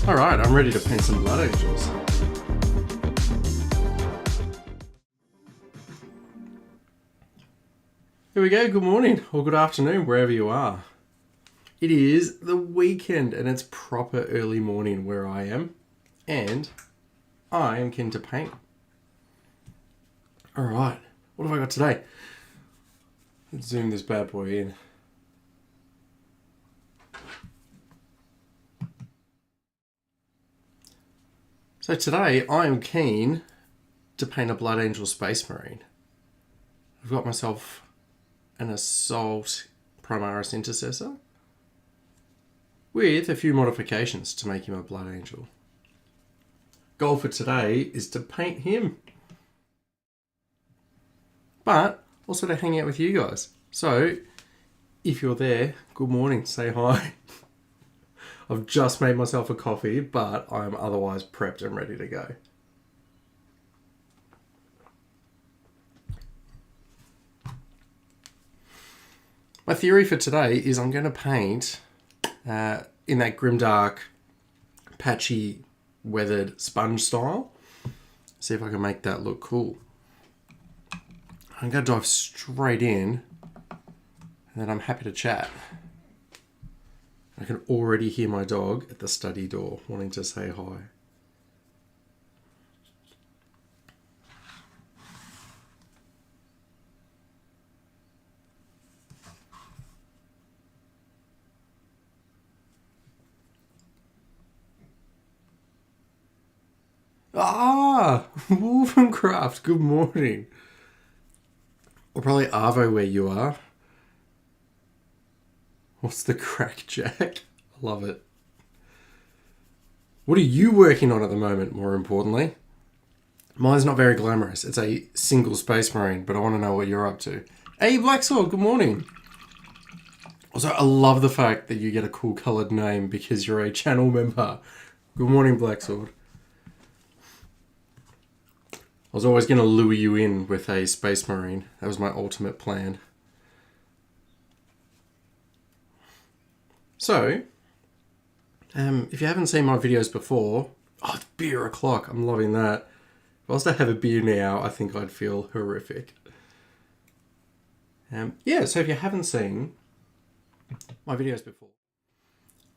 Alright, I'm ready to paint some blood angels. Here we go, good morning or good afternoon, wherever you are. It is the weekend and it's proper early morning where I am, and I am keen to paint. Alright, what have I got today? Let's zoom this bad boy in. So today I am keen to paint a Blood Angel Space Marine. I've got myself an Assault Primaris Intercessor with a few modifications to make him a Blood Angel. Goal for today is to paint him, but also to hang out with you guys. So if you're there, good morning, say hi. I've just made myself a coffee, but I'm otherwise prepped and ready to go. My theory for today is I'm going to paint in that grimdark, patchy, weathered sponge style. See if I can make that look cool. I'm going to dive straight in, and then I'm happy to chat. I can already hear my dog at the study door wanting to say hi. Ah, Wolfencraft, good morning. Or probably Arvo where you are. What's the crack, Jack? I love it. What are you working on at the moment, more importantly? Mine's not very glamorous. It's a single Space Marine, but I want to know what you're up to. Hey, Blacksword, good morning. Also, I love the fact that you get a cool coloured name because you're a channel member. Good morning, Blacksword. I was always going to lure you in with a Space Marine. That was my ultimate plan. So, if you haven't seen my videos before, oh, it's beer o'clock. I'm loving that. If I was to have a beer now, I think I'd feel horrific. Yeah, so if you haven't seen my videos before,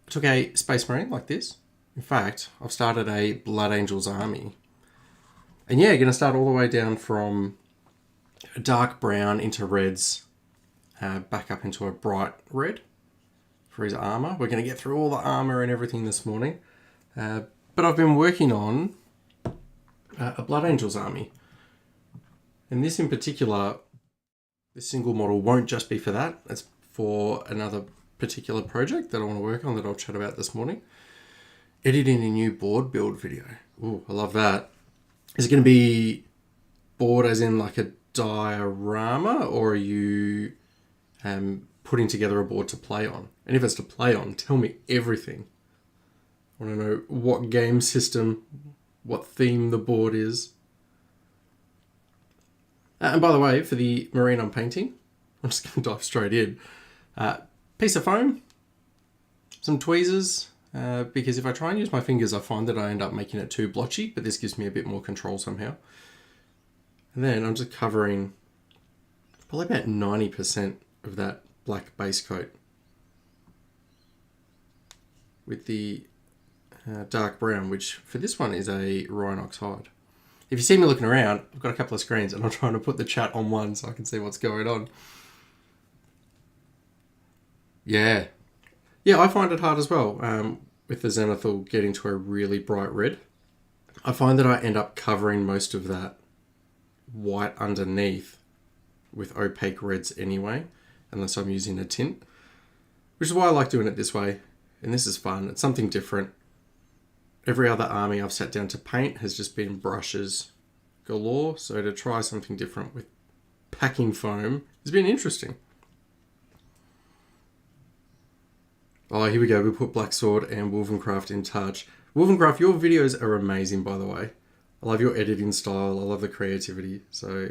I took a Space Marine like this. In fact, I've started a Blood Angels army. And yeah, going to start all the way down from a dark brown into reds, back up into a bright red for his armor. We're going to get through all the armor and everything this morning. But I've been working on a Blood Angels army. And this in particular, this single model won't just be for that. It's for another particular project that I want to work on that I'll chat about this morning. Editing a new board build video. Ooh, I love that. Is it going to be board as in like a diorama, or are you putting together a board to play on? And if it's to play on, tell me everything. I want to know what game system, what theme the board is. And by the way, for the Marine I'm painting, I'm just going to dive straight in. Piece of foam, some tweezers, because if I try and use my fingers, I find that I end up making it too blotchy, but this gives me a bit more control somehow. And then I'm just covering probably about 90% of that black base coat with the dark brown, which for this one is a Rhinox hide. If you see me looking around, I've got a couple of screens and I'm trying to put the chat on one so I can see what's going on. Yeah, I find it hard as well with the Zenithal getting to a really bright red. I find that I end up covering most of that white underneath with opaque reds anyway, unless I'm using a tint, which is why I like doing it this way. And this is fun. It's something different. Every other army I've sat down to paint has just been brushes galore, so to try something different with packing foam has been interesting. Oh, here we go. We put Blacksword and Wolfencraft in touch. Wolfencraft, your videos are amazing, by the way. I love your editing style. I love the creativity. So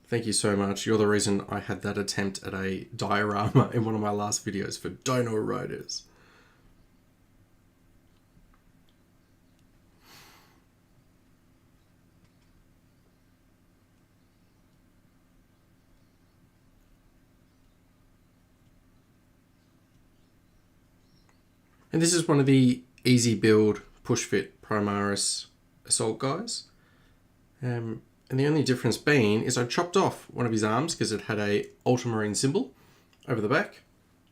thank you so much. You're the reason I had that attempt at a diorama in one of my last videos for Dino Riders. And this is one of the easy build push fit Primaris assault guys. And the only difference being is I chopped off one of his arms because it had a ultramarine symbol over the back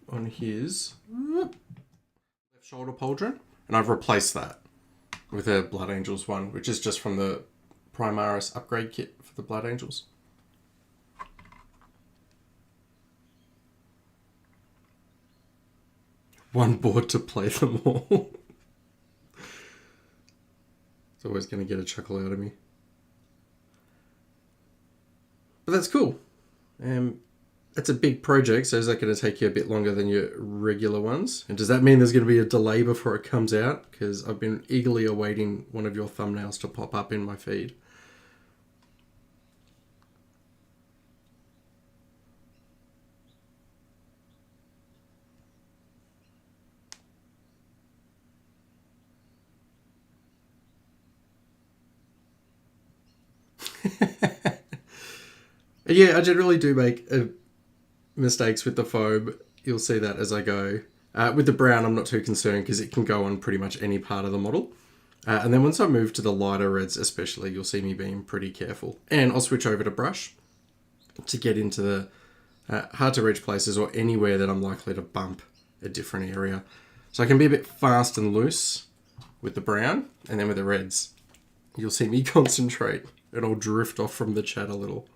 on his left shoulder pauldron, and I've replaced that with a Blood Angels one, which is just from the Primaris upgrade kit for the Blood Angels. One board to play them all. It's always going to get a chuckle out of me. But that's cool. It's a big project, so is that going to take you a bit longer than your regular ones? And does that mean there's going to be a delay before it comes out? Because I've been eagerly awaiting one of your thumbnails to pop up in my feed. Yeah, I generally do make mistakes with the foam. You'll see that as I go. With the brown, I'm not too concerned because it can go on pretty much any part of the model. And then once I move to the lighter reds especially, you'll see me being pretty careful. And I'll switch over to brush to get into the hard to reach places or anywhere that I'm likely to bump a different area. So I can be a bit fast and loose with the brown, and then with the reds, you'll see me concentrate and I'll drift off from the chat a little.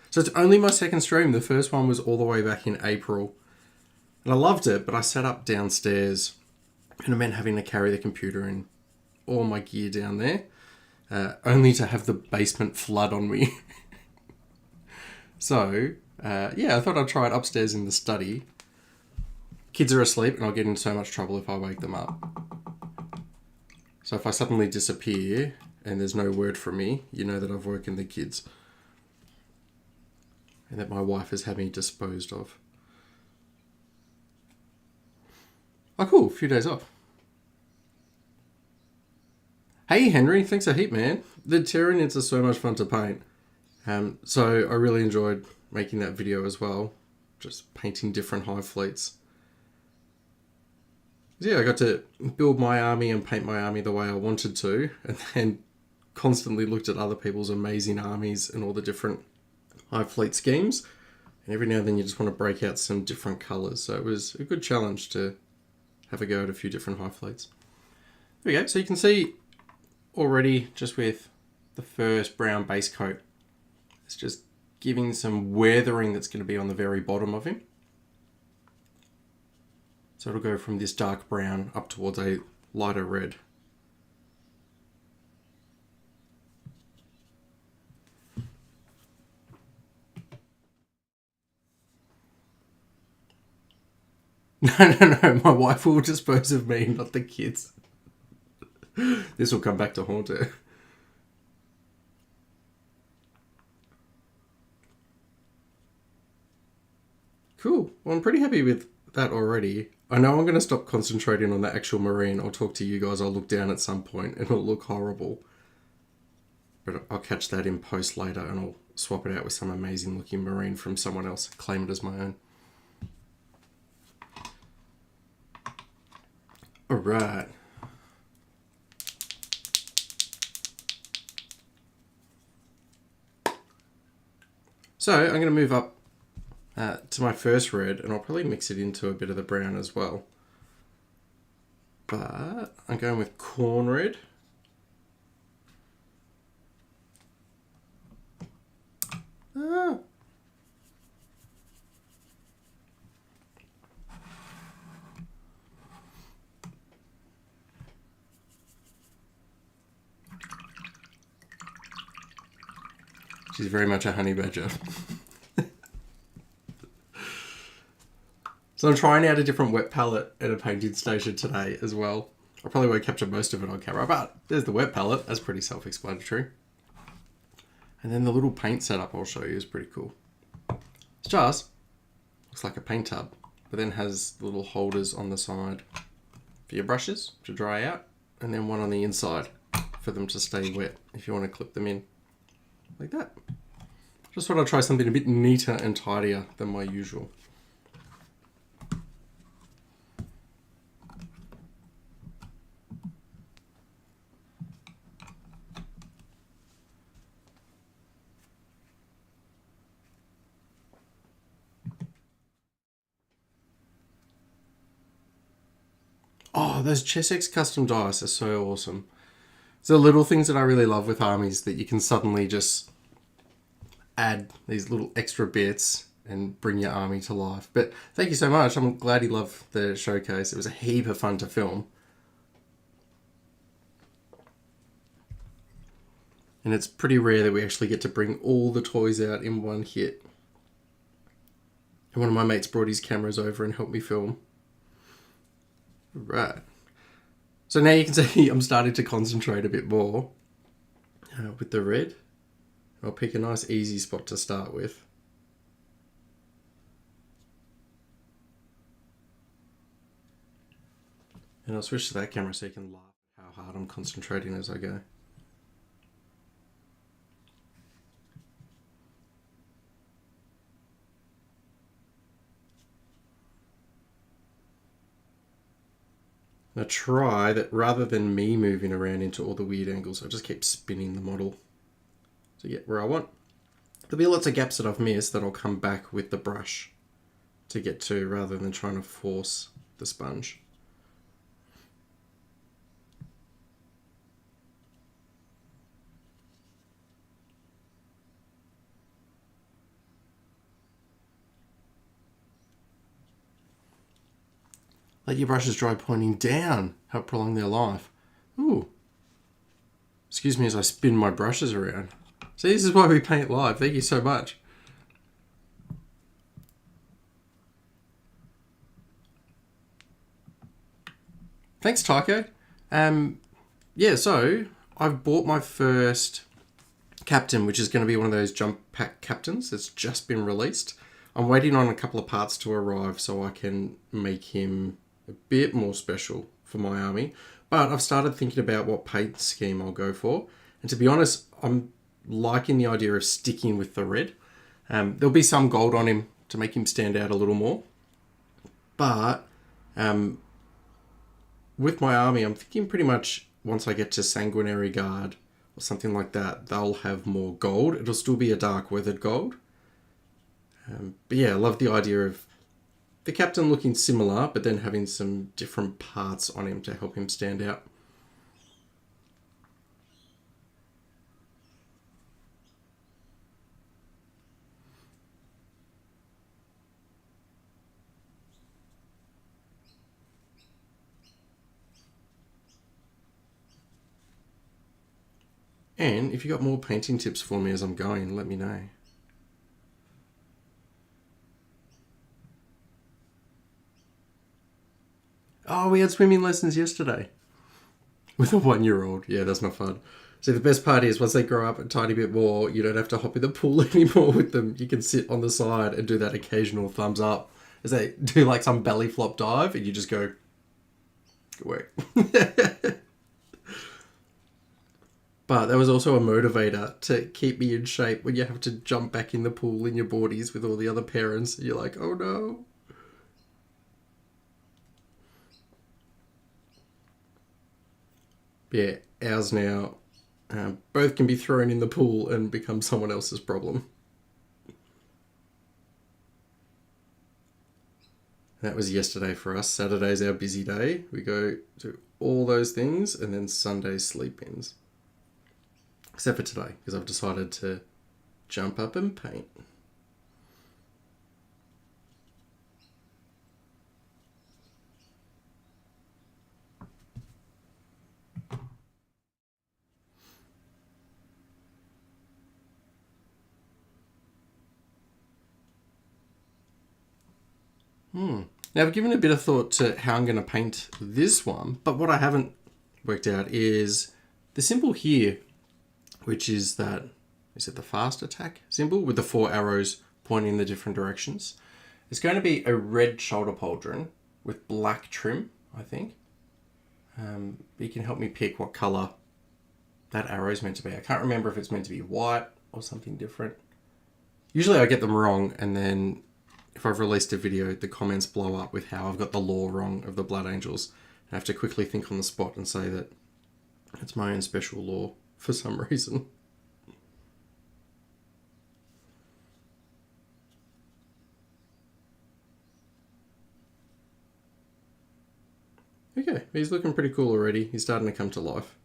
So it's only my second stream. The first one was all the way back in April. And I loved it, but I sat up downstairs and it meant having to carry the computer and all my gear down there, only to have the basement flood on me. So, yeah, I thought I'd try it upstairs in the study. Kids are asleep and I'll get in so much trouble if I wake them up. So if I suddenly disappear and there's no word from me, you know that I've woken the kids. And that my wife has had me disposed of. Oh, cool. A few days off. Hey, Henry. Thanks a heap, man. The Tyranids are so much fun to paint. So I really enjoyed making that video as well. Just painting different hive fleets. Yeah, I got to build my army and paint my army the way I wanted to. And then constantly looked at other people's amazing armies and all the different hive fleet schemes, and every now and then you just want to break out some different colours. So it was a good challenge to have a go at a few different hive fleets. There we go. So you can see already just with the first brown base coat, it's just giving some weathering that's going to be on the very bottom of him. So it'll go from this dark brown up towards a lighter red. No, my wife will dispose of me, not the kids. This will come back to haunt her. Cool. Well, I'm pretty happy with that already. I know I'm going to stop concentrating on the actual marine. I'll talk to you guys. I'll look down at some point and it'll look horrible. But I'll catch that in post later and I'll swap it out with some amazing looking marine from someone else. Claim it as my own. All right. So I'm going to move up to my first red, and I'll probably mix it into a bit of the brown as well. But I'm going with corn red. Ah. She's very much a honey badger. So I'm trying out a different wet palette at a painting station today as well. I probably won't capture most of it on camera, but there's the wet palette. That's pretty self-explanatory. And then the little paint setup I'll show you is pretty cool. It's just, looks like a paint tub, but then has little holders on the side for your brushes to dry out, and then one on the inside for them to stay wet if you want to clip them in. Like that. Just thought I'd try something a bit neater and tidier than my usual. Oh, those Chessex custom dice are so awesome. It's the little things that I really love with armies, that you can suddenly just add these little extra bits and bring your army to life. But thank you so much. I'm glad you loved the showcase. It was a heap of fun to film. And it's pretty rare that we actually get to bring all the toys out in one hit. And one of my mates brought his cameras over and helped me film. Right. So now you can see I'm starting to concentrate a bit more with the red. I'll pick a nice easy spot to start with. And I'll switch to that camera so you can laugh at how hard I'm concentrating as I go. Now try that rather than me moving around into all the weird angles, I just keep spinning the model to get where I want. There'll be lots of gaps that I've missed that I'll come back with the brush to get to, rather than trying to force the sponge. Let your brushes dry pointing down. Help prolong their life. Ooh. Excuse me as I spin my brushes around. See, this is why we paint live. Thank you so much. Thanks, Tycho. Yeah, so I've bought my first captain, which is going to be one of those jump pack captains that's just been released. I'm waiting on a couple of parts to arrive so I can make him a bit more special for my army. But I've started thinking about what paint scheme I'll go for. And to be honest, I'm liking the idea of sticking with the red. There'll be some gold on him to make him stand out a little more. But with my army, I'm thinking pretty much once I get to Sanguinary Guard or something like that, they'll have more gold. It'll still be a dark weathered gold. But yeah, I love the idea of the captain looking similar, but then having some different parts on him to help him stand out. And if you got more painting tips for me as I'm going, let me know. Oh, we had swimming lessons yesterday with a 1-year-old. Yeah, that's not fun. So the best part is once they grow up a tiny bit more, you don't have to hop in the pool anymore with them. You can sit on the side and do that occasional thumbs up as they do like some belly flop dive, and you just go, good work. But there was also a motivator to keep me in shape when you have to jump back in the pool in your boardies with all the other parents. And you're like, oh no. Yeah, ours now, both can be thrown in the pool and become someone else's problem. That was yesterday for us. Saturday's our busy day. We go to all those things, and then Sunday's sleep-ins. Except for today, because I've decided to jump up and paint. Now I've given a bit of thought to how I'm going to paint this one, but what I haven't worked out is the symbol here, which is that, is it the fast attack symbol with the 4 arrows pointing in the different directions? It's going to be a red shoulder pauldron with black trim, I think. You can help me pick what colour that arrow is meant to be. I can't remember if it's meant to be white or something different. Usually I get them wrong, and then if I've released a video, the comments blow up with how I've got the lore wrong of the Blood Angels. I have to quickly think on the spot and say that it's my own special lore for some reason. Okay, he's looking pretty cool already. He's starting to come to life.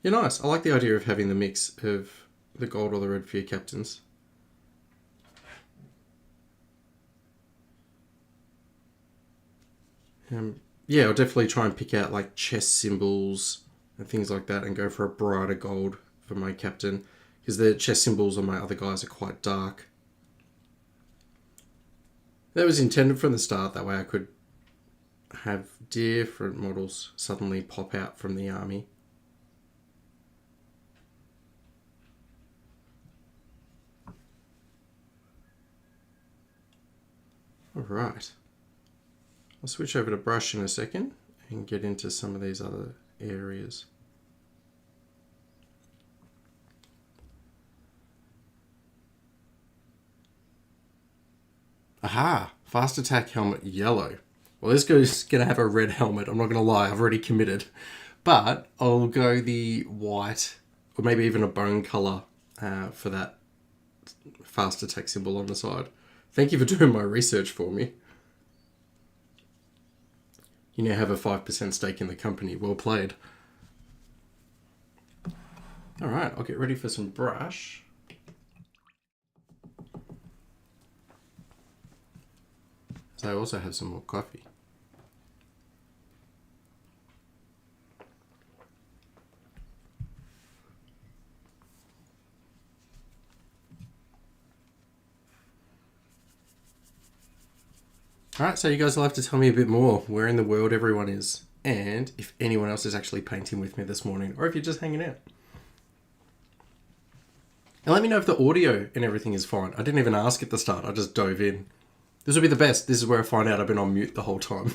Yeah, nice. I like the idea of having the mix of the gold or the red for your captains. Yeah, I'll definitely try and pick out like chest symbols and things like that and go for a brighter gold for my captain, because the chest symbols on my other guys are quite dark. That was intended from the start, that way I could have different models suddenly pop out from the army. Alright. I'll switch over to brush in a second and get into some of these other areas. Aha! Fast attack helmet yellow. Well, this guy's going to have a red helmet. I'm not going to lie, I've already committed. But I'll go the white, or maybe even a bone colour for that fast attack symbol on the side. Thank you for doing my research for me. You now have a 5% stake in the company. Well played. Alright, I'll get ready for some brush. So I also have some more coffee. Alright, so you guys will have to tell me a bit more where in the world everyone is, and if anyone else is actually painting with me this morning, or if you're just hanging out. And let me know if the audio and everything is fine. I didn't even ask at the start, I just dove in. This will be the best. This is where I find out I've been on mute the whole time.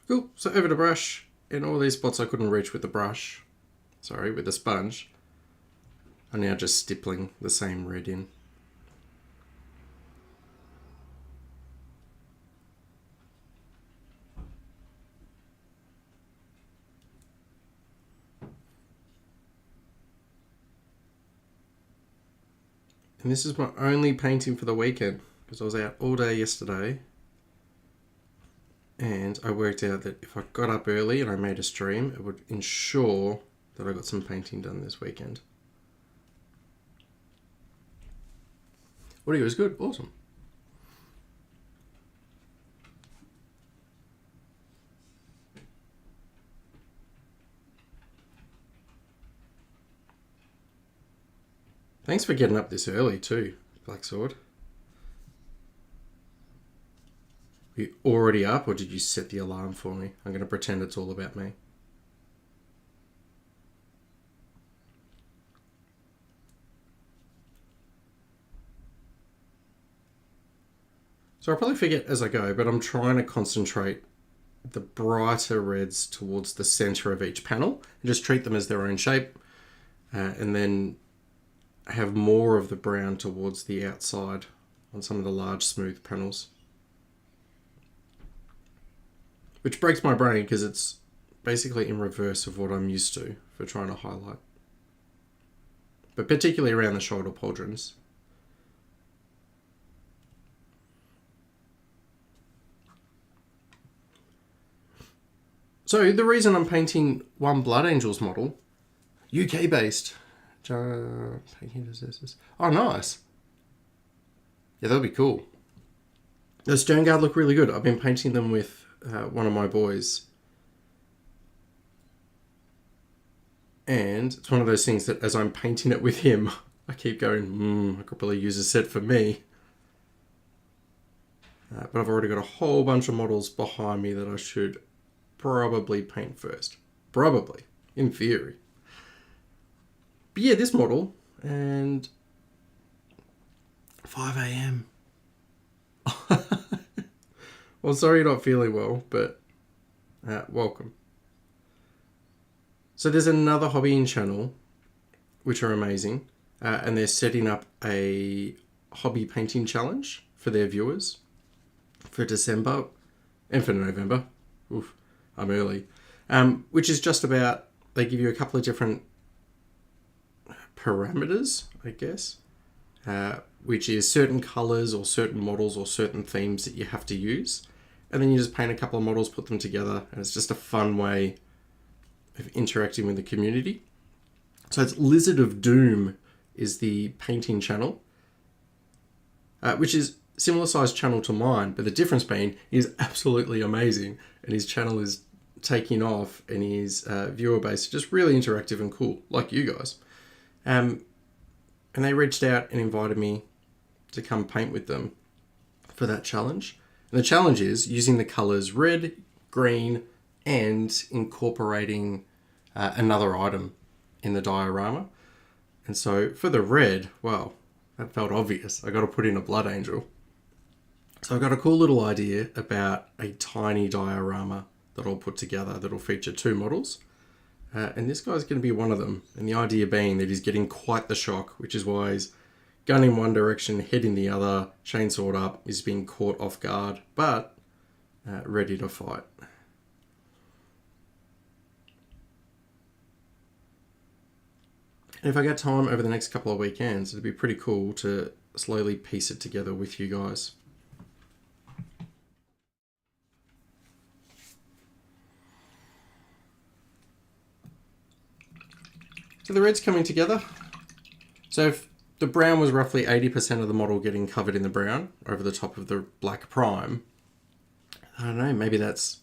Cool, so over to brush, in all these spots I couldn't reach with the brush, sorry, with the sponge, I'm now just stippling the same red in. And this is my only painting for the weekend, because I was out all day yesterday. And I worked out that if I got up early and I made a stream, it would ensure that I got some painting done this weekend. Audio is good, awesome. Thanks for getting up this early too, Black Sword. Are you already up, or did you set the alarm for me? I'm going to pretend it's all about me. So I'll probably forget as I go, but I'm trying to concentrate the brighter reds towards the center of each panel and just treat them as their own shape, and then have more of the brown towards the outside on some of the large smooth panels. Which breaks my brain because it's basically in reverse of what I'm used to for trying to highlight. But particularly around the shoulder pauldrons. So the reason I'm painting one Blood Angels model, UK based. Oh, nice. Yeah, that'll be cool. The Stern Guard look really good. I've been painting them with one of my boys. And it's one of those things that as I'm painting it with him, I keep going, I could probably use a set for me. But I've already got a whole bunch of models behind me that I should probably paint first. Probably, in theory. But yeah, this model, and 5 a.m. Well, sorry you're not feeling well, but welcome. So there's another hobbying channel, which are amazing, and they're setting up a hobby painting challenge for their viewers for December and for November. Oof, I'm early. Which is just about, they give you a couple of different parameters, I guess, which is certain colors or certain models or certain themes that you have to use. And then you just paint a couple of models, put them together, and it's just a fun way of interacting with the community. So it's Lizard of Doom is the painting channel, which is similar sized channel to mine, but the difference being he's absolutely amazing, and his channel is taking off, and his viewer base is just really interactive and cool, like you guys. And they reached out and invited me to come paint with them for that challenge. And the challenge is using the colors red, green, and incorporating another item in the diorama. And so for the red, well, that felt obvious. I got to put in a blood angel. So I've got a cool little idea about a tiny diorama that I'll put together that'll feature 2 models. And this guy's going to be one of them. And the idea being that he's getting quite the shock, which is why he's gun in one direction, head in the other, chainsawed up, is being caught off guard, but ready to fight. And if I get time over the next couple of weekends, it'd be pretty cool to slowly piece it together with you guys. So the red's coming together. So if the brown was roughly 80% of the model getting covered in the brown over the top of the black prime, I don't know, maybe that's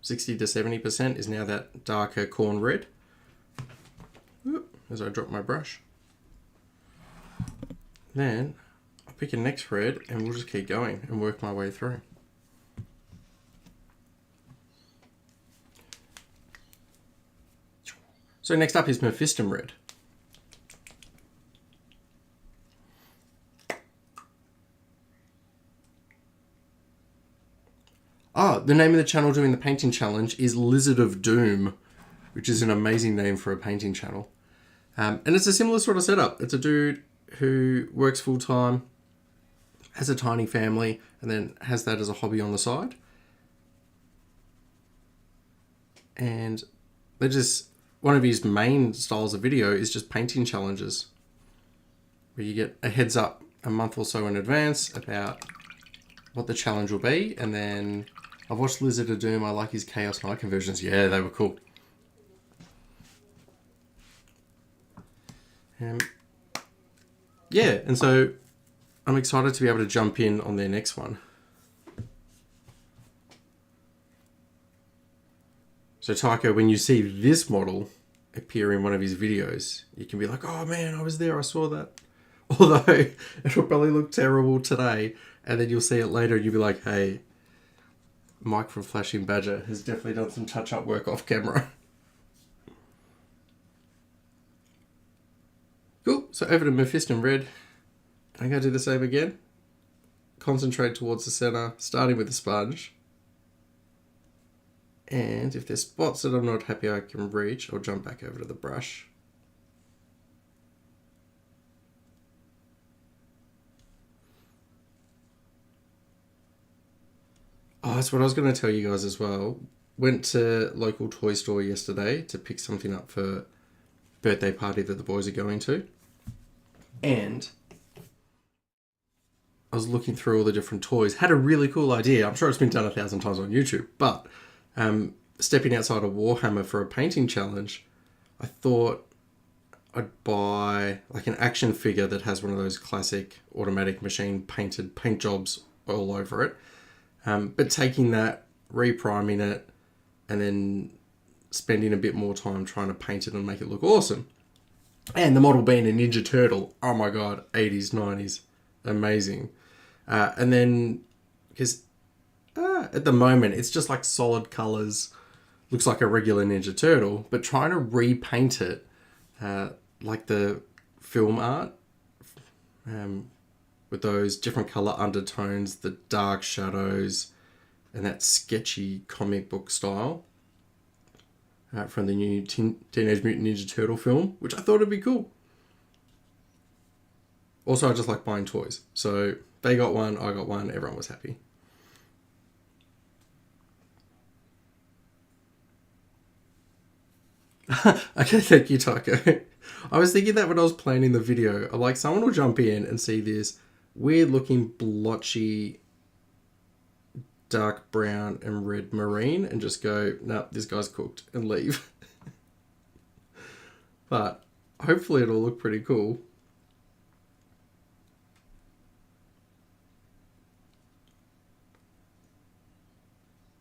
60 to 70% is now that darker corn red. Oop, as I drop my brush. Then I'll pick a next red and we'll just keep going and work my way through. So next up is Mephiston red. The name of the channel doing the painting challenge is Lizard of Doom, which is an amazing name for a painting channel. And it's a similar sort of setup. It's a dude who works full time, has a tiny family, and then has that as a hobby on the side. And they're just, one of his main styles of video is just painting challenges, where you get a heads up a month or so in advance about what the challenge will be. And then I've watched Lizard of Doom. I like his Chaos Knight conversions. Yeah, they were cool. Yeah, and so I'm excited to be able to jump in on their next one. So Taiko, when you see this model appear in one of his videos, you can be like, oh man, I was there, I saw that. Although it'll probably look terrible today, and then you'll see it later and you'll be like, hey, Mike from Flashing Badger has definitely done some touch-up work off camera. Cool, so over to Mephiston red. I'm going to do the same again. Concentrate towards the center, starting with the sponge. And if there's spots that I'm not happy I can reach, I'll jump back over to the brush. Oh, that's what I was going to tell you guys as well. Went to local toy store yesterday to pick something up for birthday party that the boys are going to. And I was looking through all the different toys. Had a really cool idea. I'm sure it's been done 1,000 times on YouTube, but stepping outside of Warhammer for a painting challenge, I thought I'd buy like an action figure that has one of those classic automatic machine painted paint jobs all over it. But taking that, repriming it, and then spending a bit more time trying to paint it and make it look awesome. And the model being a Ninja Turtle, oh my god, 80s, 90s, amazing. And then, because at the moment, it's just like solid colors, looks like a regular Ninja Turtle, but trying to repaint it like the film art with those different color undertones, the dark shadows, and that sketchy comic book style from the new Teenage Mutant Ninja Turtle film, which I thought would be cool. Also, I just like buying toys. So they got one, I got one, everyone was happy. Okay, thank you, Taco. I was thinking that when I was planning the video, like someone will jump in and see this weird looking blotchy dark brown and red marine and just go, nah, this guy's cooked, and leave. But hopefully it'll look pretty cool.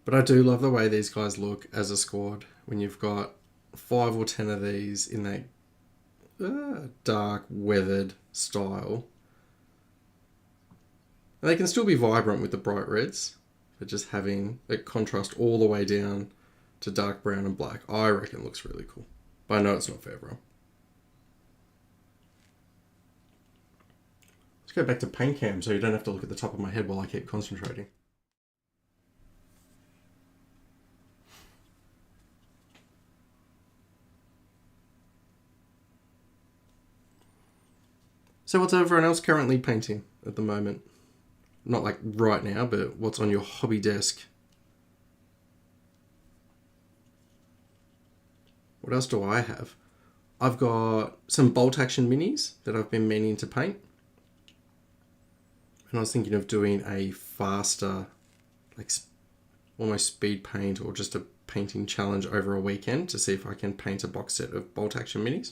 But I do love the way these guys look as a squad when you've got 5 or 10 of these in that dark, weathered style. And they can still be vibrant with the bright reds, but just having that contrast all the way down to dark brown and black, I reckon looks really cool. But I know it's not for everyone. Let's go back to paint cam so you don't have to look at the top of my head while I keep concentrating. So what's everyone else currently painting at the moment? Not like right now, but what's on your hobby desk? What else do I have? I've got some bolt action minis that I've been meaning to paint. And I was thinking of doing a faster, like almost speed paint or just a painting challenge over a weekend to see if I can paint a box set of bolt action minis.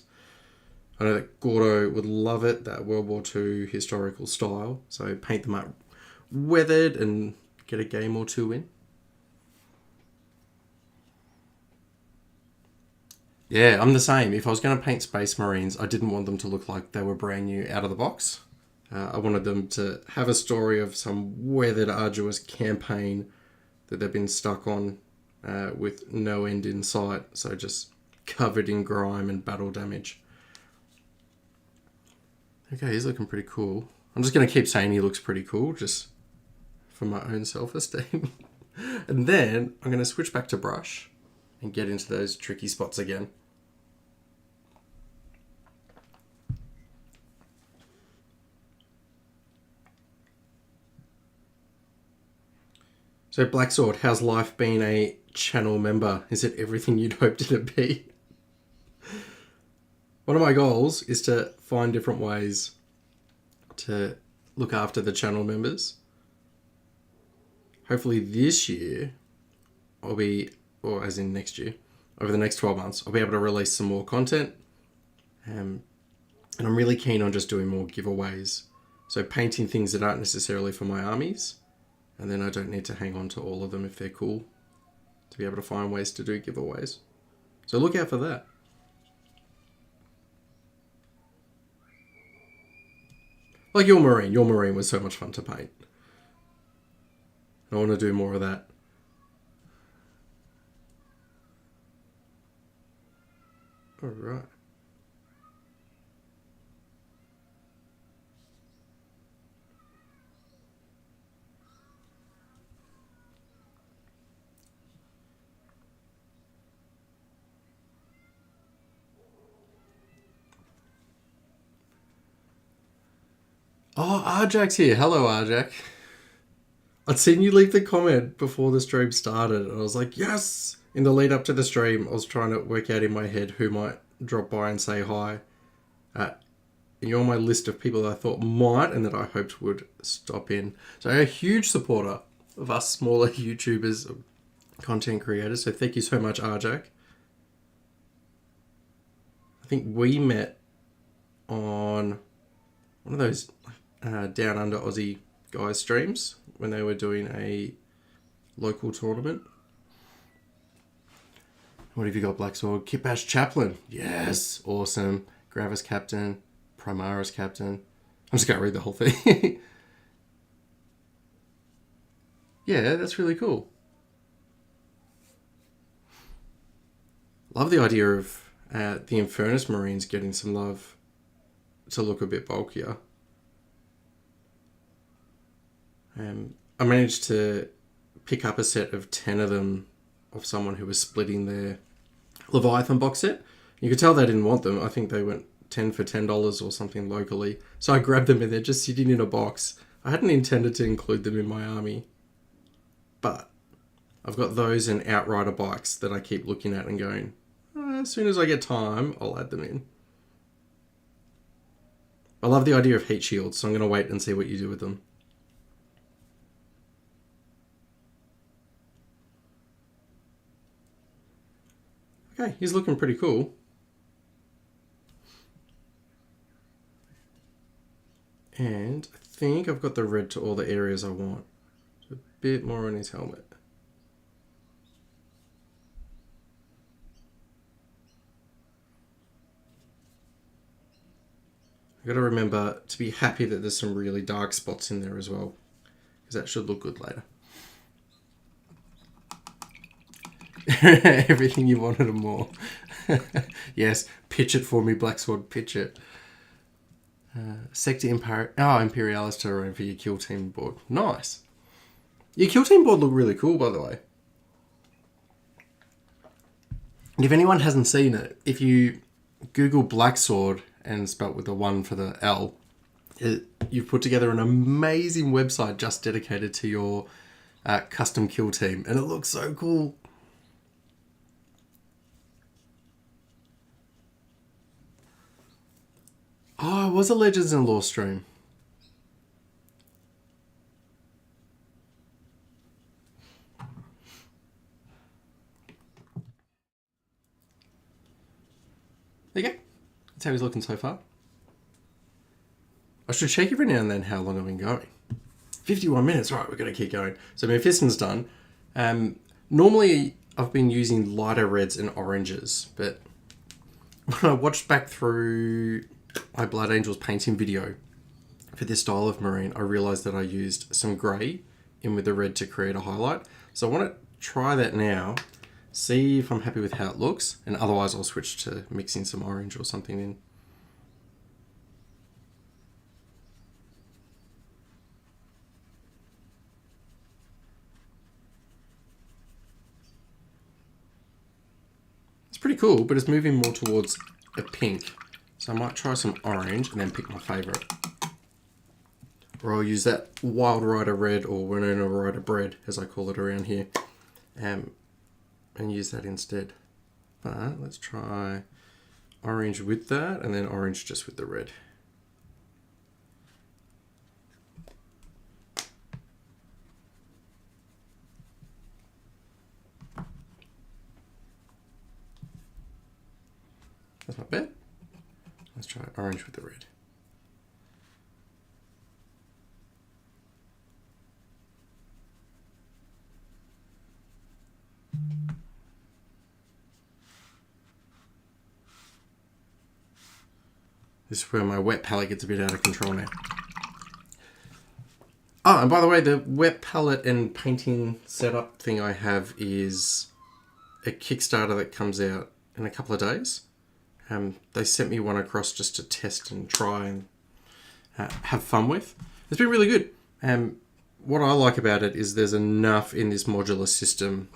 I know that Gordo would love it, that World War II historical style. So paint them up weathered and get a game or two in. Yeah, I'm the same. If I was going to paint Space Marines, I didn't want them to look like they were brand new out of the box. I wanted them to have a story of some weathered, arduous campaign that they've been stuck on with no end in sight. So just covered in grime and battle damage. Okay, he's looking pretty cool. I'm just going to keep saying he looks pretty cool, just for my own self-esteem. And then I'm going to switch back to brush and get into those tricky spots again. So Black Sword, how's life being a channel member? Is it everything you'd hoped it to be? One of my goals is to find different ways to look after the channel members. Hopefully this year, or as in next year, over the next 12 months, I'll be able to release some more content. And I'm really keen on just doing more giveaways. So painting things that aren't necessarily for my armies. And then I don't need to hang on to all of them if they're cool. To be able to find ways to do giveaways. So look out for that. Like your Marine. Your Marine was so much fun to paint. I want to do more of that. Alright. Oh, Arjak's here. Hello, Arjak. I'd seen you leave the comment before the stream started, and I was like, yes! In the lead up to the stream, I was trying to work out in my head who might drop by and say hi. And you're on my list of people that I thought might and that I hoped would stop in. So a huge supporter of us smaller YouTubers, content creators. So thank you so much, Arjak. I think we met on one of those Down Under Aussie guys streams when they were doing a local tournament. What have you got, Black Sword? Kipash Chaplain. Yes. Awesome. Gravis Captain. Primaris Captain. I'm just going to read the whole thing. Yeah, that's really cool. Love the idea of the Infernus Marines getting some love to look a bit bulkier. I managed to pick up a set of 10 of them of someone who was splitting their Leviathan box set. You could tell they didn't want them. I think they went 10 for $10 or something locally. So I grabbed them and they're just sitting in a box. I hadn't intended to include them in my army, but I've got those and Outrider bikes that I keep looking at and going, as soon as I get time, I'll add them in. I love the idea of heat shields, so I'm going to wait and see what you do with them. Okay, he's looking pretty cool. And I think I've got the red to all the areas I want. A bit more on his helmet. I've got to remember to be happy that there's some really dark spots in there as well, because that should look good later. Everything you wanted and more. Yes, pitch it for me, Black Sword, pitch it. Sector Imperialis terrain for your kill team board. Nice. Your kill team board looked really cool, by the way. And if anyone hasn't seen it, if you Google Black Sword and spelt with a 1 for the L, you've put together an amazing website just dedicated to your custom kill team, and it looks so cool. Oh, it was a Legends and Lore stream. There you go. That's how he's looking so far. I should check every now and then how long I've been going. 51 minutes, right, we're going to keep going. So my piston's done. Normally I've been using lighter reds and oranges, but when I watched back through my Blood Angels painting video for this style of marine, I realised that I used some grey in with the red to create a highlight. So I want to try that now, see if I'm happy with how it looks, and otherwise I'll switch to mixing some orange or something in. It's pretty cool, but it's moving more towards a pink. So I might try some orange and then pick my favourite. Or I'll use that Wild Rider Red, or Winona Rider Bread, as I call it around here, and use that instead. But let's try orange with that, and then orange just with the red. That's not bad. Let's try orange with the red. This is where my wet palette gets a bit out of control now. Oh, and by the way, the wet palette and painting setup thing I have is a Kickstarter that comes out in a couple of days. They sent me one across just to test and try and have fun with. It's been really good. What I like about it is there's enough in this modular system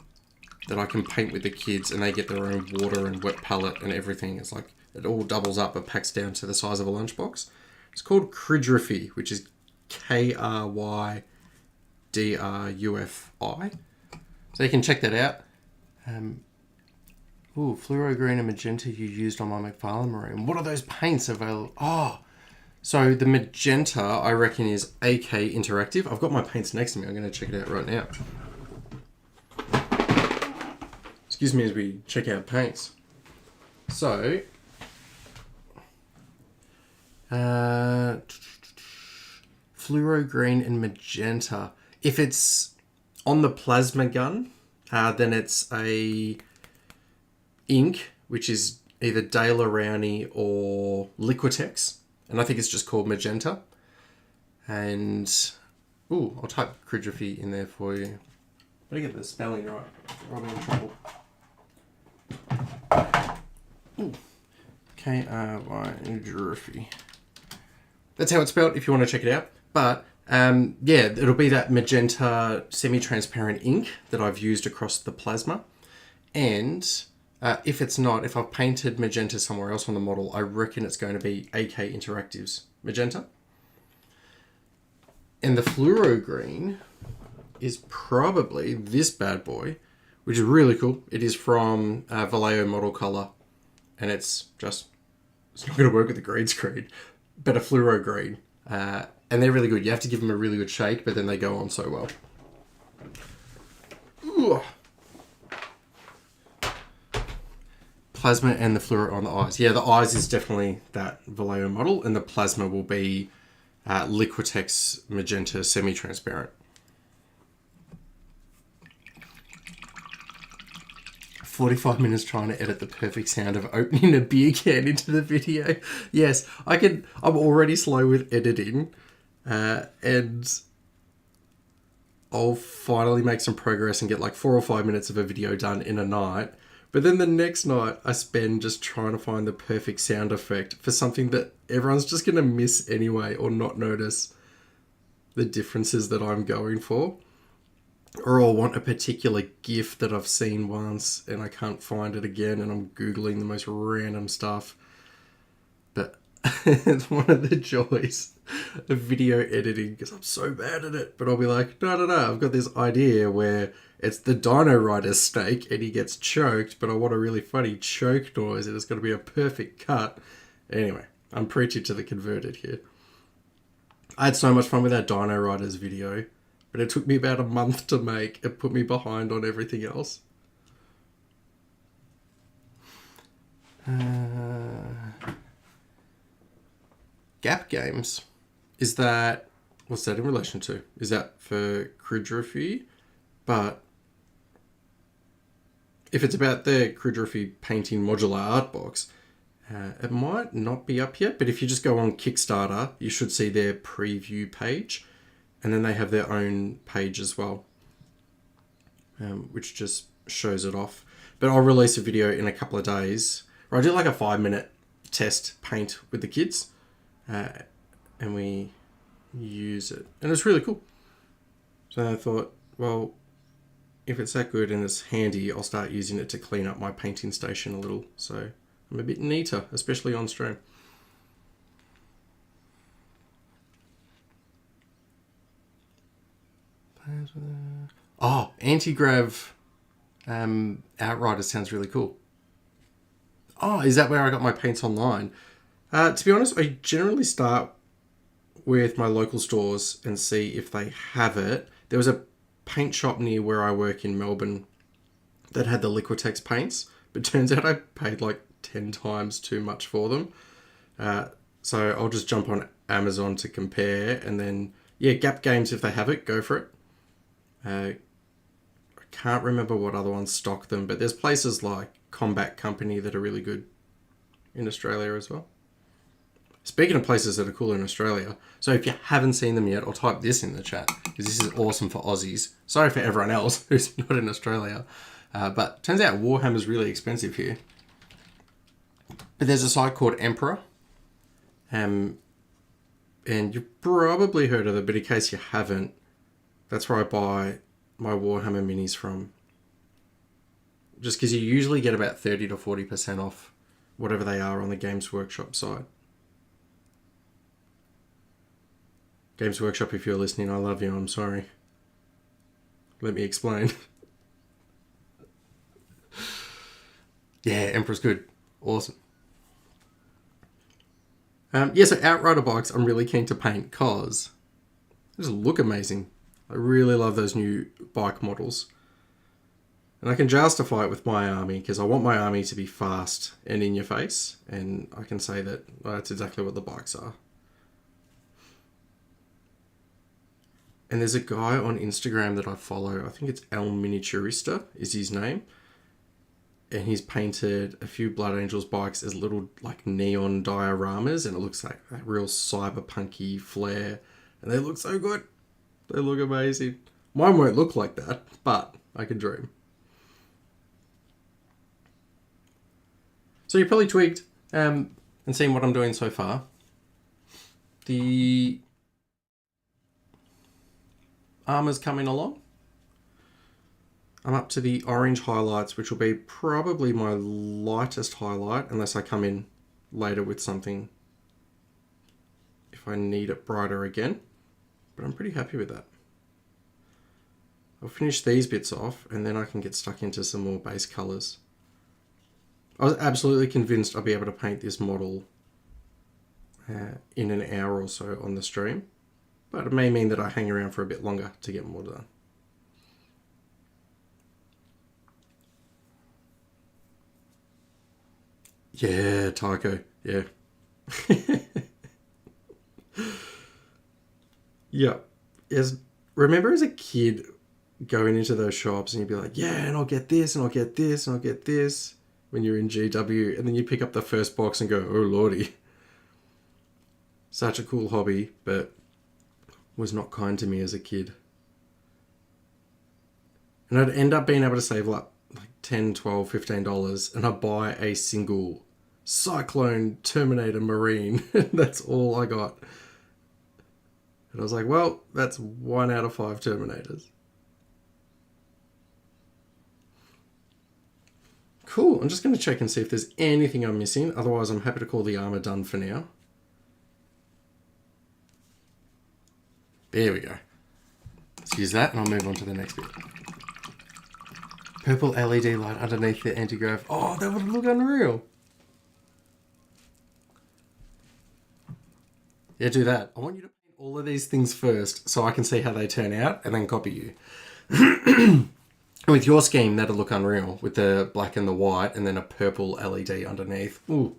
that I can paint with the kids, and they get their own water and wet palette and everything. It's like it all doubles up and packs down to the size of a lunchbox. It's called Krydrufi, which is Krydrufi. So you can check that out. Ooh, fluoro green and magenta you used on my McFarlane Marine. What are those paints available? Oh, so the magenta, I reckon, is AK Interactive. I've got my paints next to me. I'm going to check it out right now. Excuse me as we check out paints. So, fluoro green and magenta. If it's on the plasma gun, then it's a ink, which is either Dale Rowney or Liquitex, and I think it's just called magenta. And ooh, I'll type Krydrufi in there for you. Better get the spelling right, or I'm in trouble. Ooh. Krydrufi. That's how it's spelled if you want to check it out. But Yeah, it'll be that magenta semi-transparent ink that I've used across the plasma. And if it's not, if I've painted magenta somewhere else on the model, I reckon it's going to be AK Interactive's magenta. And the fluoro green is probably this bad boy, which is really cool. It is from Vallejo Model Color, and it's not going to work with the green screen, but a fluoro green. And they're really good. You have to give them a really good shake, but then they go on so well. Ooh. Plasma and the fluoro on the eyes. Yeah, the eyes is definitely that Vallejo model, and the plasma will be Liquitex Magenta semi-transparent. 45 minutes trying to edit the perfect sound of opening a beer can into the video. Yes, I'm already slow with editing, and I'll finally make some progress and get like 4 or 5 minutes of a video done in a night. But then the next night I spend just trying to find the perfect sound effect for something that everyone's just going to miss anyway, or not notice the differences that I'm going for. Or I'll want a particular GIF that I've seen once and I can't find it again, and I'm Googling the most random stuff. But it's one of the joys of video editing, because I'm so bad at it. But I'll be like, no, I've got this idea where it's the Dino Rider's snake and he gets choked, but I want a really funny choke noise and it's going to be a perfect cut. Anyway, I'm preaching to the converted here. I had so much fun with that Dino Riders video, but it took me about a month to make. It put me behind on everything else. Gap Games. What's that in relation to? Is that for calligraphy? But if it's about the calligraphy painting modular art box, it might not be up yet, but if you just go on Kickstarter, you should see their preview page. And then they have their own page as well, which just shows it off. But I'll release a video in a couple of days where I do like a 5-minute test paint with the kids, and we use it. And it's really cool. So I thought, well, if it's that good and it's handy, I'll start using it to clean up my painting station a little. So I'm a bit neater, especially on stream. Oh, anti-grav Outrider sounds really cool. Oh, is that where I got my paints online? To be honest, I generally start with my local stores and see if they have it. There was a paint shop near where I work in Melbourne that had the Liquitex paints, but turns out I paid like 10 times too much for them. So I'll just jump on Amazon to compare, and then, yeah, Gap Games, if they have it, go for it. I can't remember what other ones stock them, but there's places like Combat Company that are really good in Australia as well. Speaking of places that are cool in Australia, so if you haven't seen them yet, I'll type this in the chat, because this is awesome for Aussies. Sorry for everyone else who's not in Australia. But turns out Warhammer's really expensive here. But there's a site called Emperor. And you've probably heard of it, but in case you haven't, that's where I buy my Warhammer minis from. Just because you usually get about 30 to 40% off whatever they are on the Games Workshop side. Games Workshop, if you're listening, I love you, I'm sorry. Let me explain. Yeah, Emperor's good. Awesome. Yeah, so Outrider bikes I'm really keen to paint because they just look amazing. I really love those new bike models. And I can justify it with my army because I want my army to be fast and in your face. And I can say that that's exactly what the bikes are. And there's a guy on Instagram that I follow. I think it's El Miniaturista is his name. And he's painted a few Blood Angels bikes as little like neon dioramas. And it looks like a real cyberpunky flair. And they look so good. They look amazing. Mine won't look like that, but I can dream. So you probably twigged and seen what I'm doing so far. The armor's coming along. I'm up to the orange highlights, which will be probably my lightest highlight, unless I come in later with something if I need it brighter again. But I'm pretty happy with that. I'll finish these bits off, and then I can get stuck into some more base colours. I was absolutely convinced I'd be able to paint this model in an hour or so on the stream, but it may mean that I hang around for a bit longer to get more done. Yeah, Tycho, yeah. Yeah. Yes. Remember as a kid going into those shops and you'd be like, yeah, and I'll get this, and I'll get this, and I'll get this, when you're in GW, and then you pick up the first box and go, oh lordy. Such a cool hobby, but was not kind to me as a kid. And I'd end up being able to save like $10, $12, $15, and I'd buy a single Cyclone Terminator Marine. That's all I got. And I was like, well, that's 1 out of 5 Terminators. Cool. I'm just going to check and see if there's anything I'm missing. Otherwise, I'm happy to call the armor done for now. There we go. Let's use that and I'll move on to the next bit. Purple LED light underneath the anti-grav. Oh, that would look unreal. Yeah, do that. I want you to paint all of these things first so I can see how they turn out and then copy you. With your scheme, that'll look unreal with the black and the white and then a purple LED underneath. Ooh.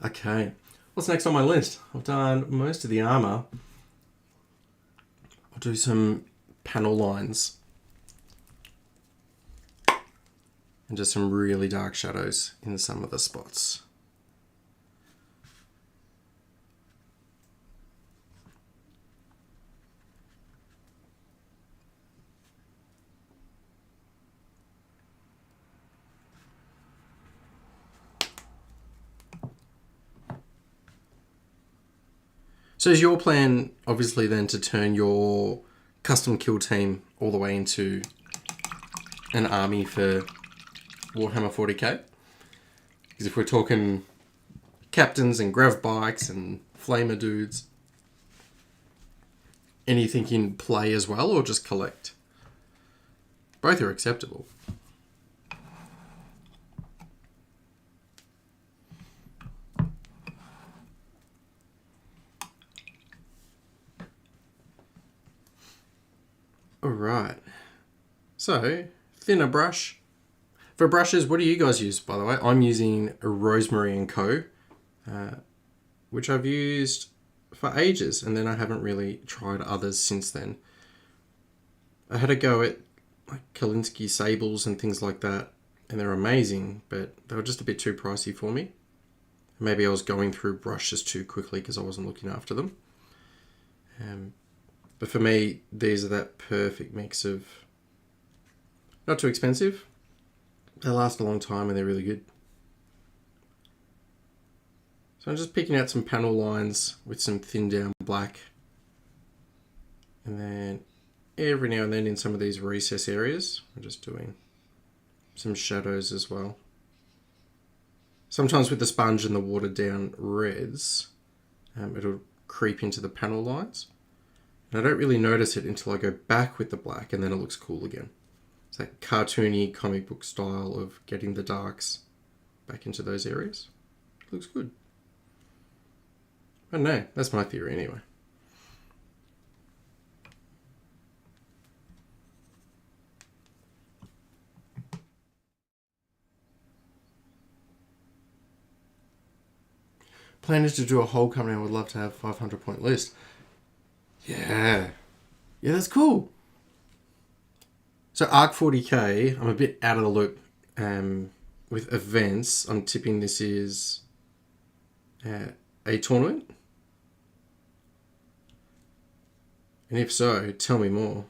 Okay. What's next on my list? I've done most of the armor. I'll do some panel lines. And just some really dark shadows in some of the spots. So is your plan obviously then to turn your custom kill team all the way into an army for Warhammer 40k? Because if we're talking captains and grav bikes and flamer dudes, anything in play as well or just collect? Both are acceptable. Alright, so thinner brush. For brushes, what do you guys use, by the way? I'm using a Rosemary & Co, which I've used for ages, and then I haven't really tried others since then. I had a go at like Kalinsky Sables and things like that, and they're amazing, but they were just a bit too pricey for me. Maybe I was going through brushes too quickly because I wasn't looking after them. But for me, these are that perfect mix of not too expensive. They last a long time and they're really good. So I'm just picking out some panel lines with some thin down black. And then every now and then in some of these recess areas, I'm just doing some shadows as well. Sometimes with the sponge and the watered down reds, it'll creep into the panel lines. And I don't really notice it until I go back with the black and then it looks cool again. It's that cartoony comic book style of getting the darks back into those areas. It looks good. I don't know, that's my theory anyway. Plan is to do a whole company. I would love to have 500 point list. Yeah, that's cool. So Arc 40k, I'm a bit out of the loop with events. I'm tipping this is a tournament. And if so, tell me more.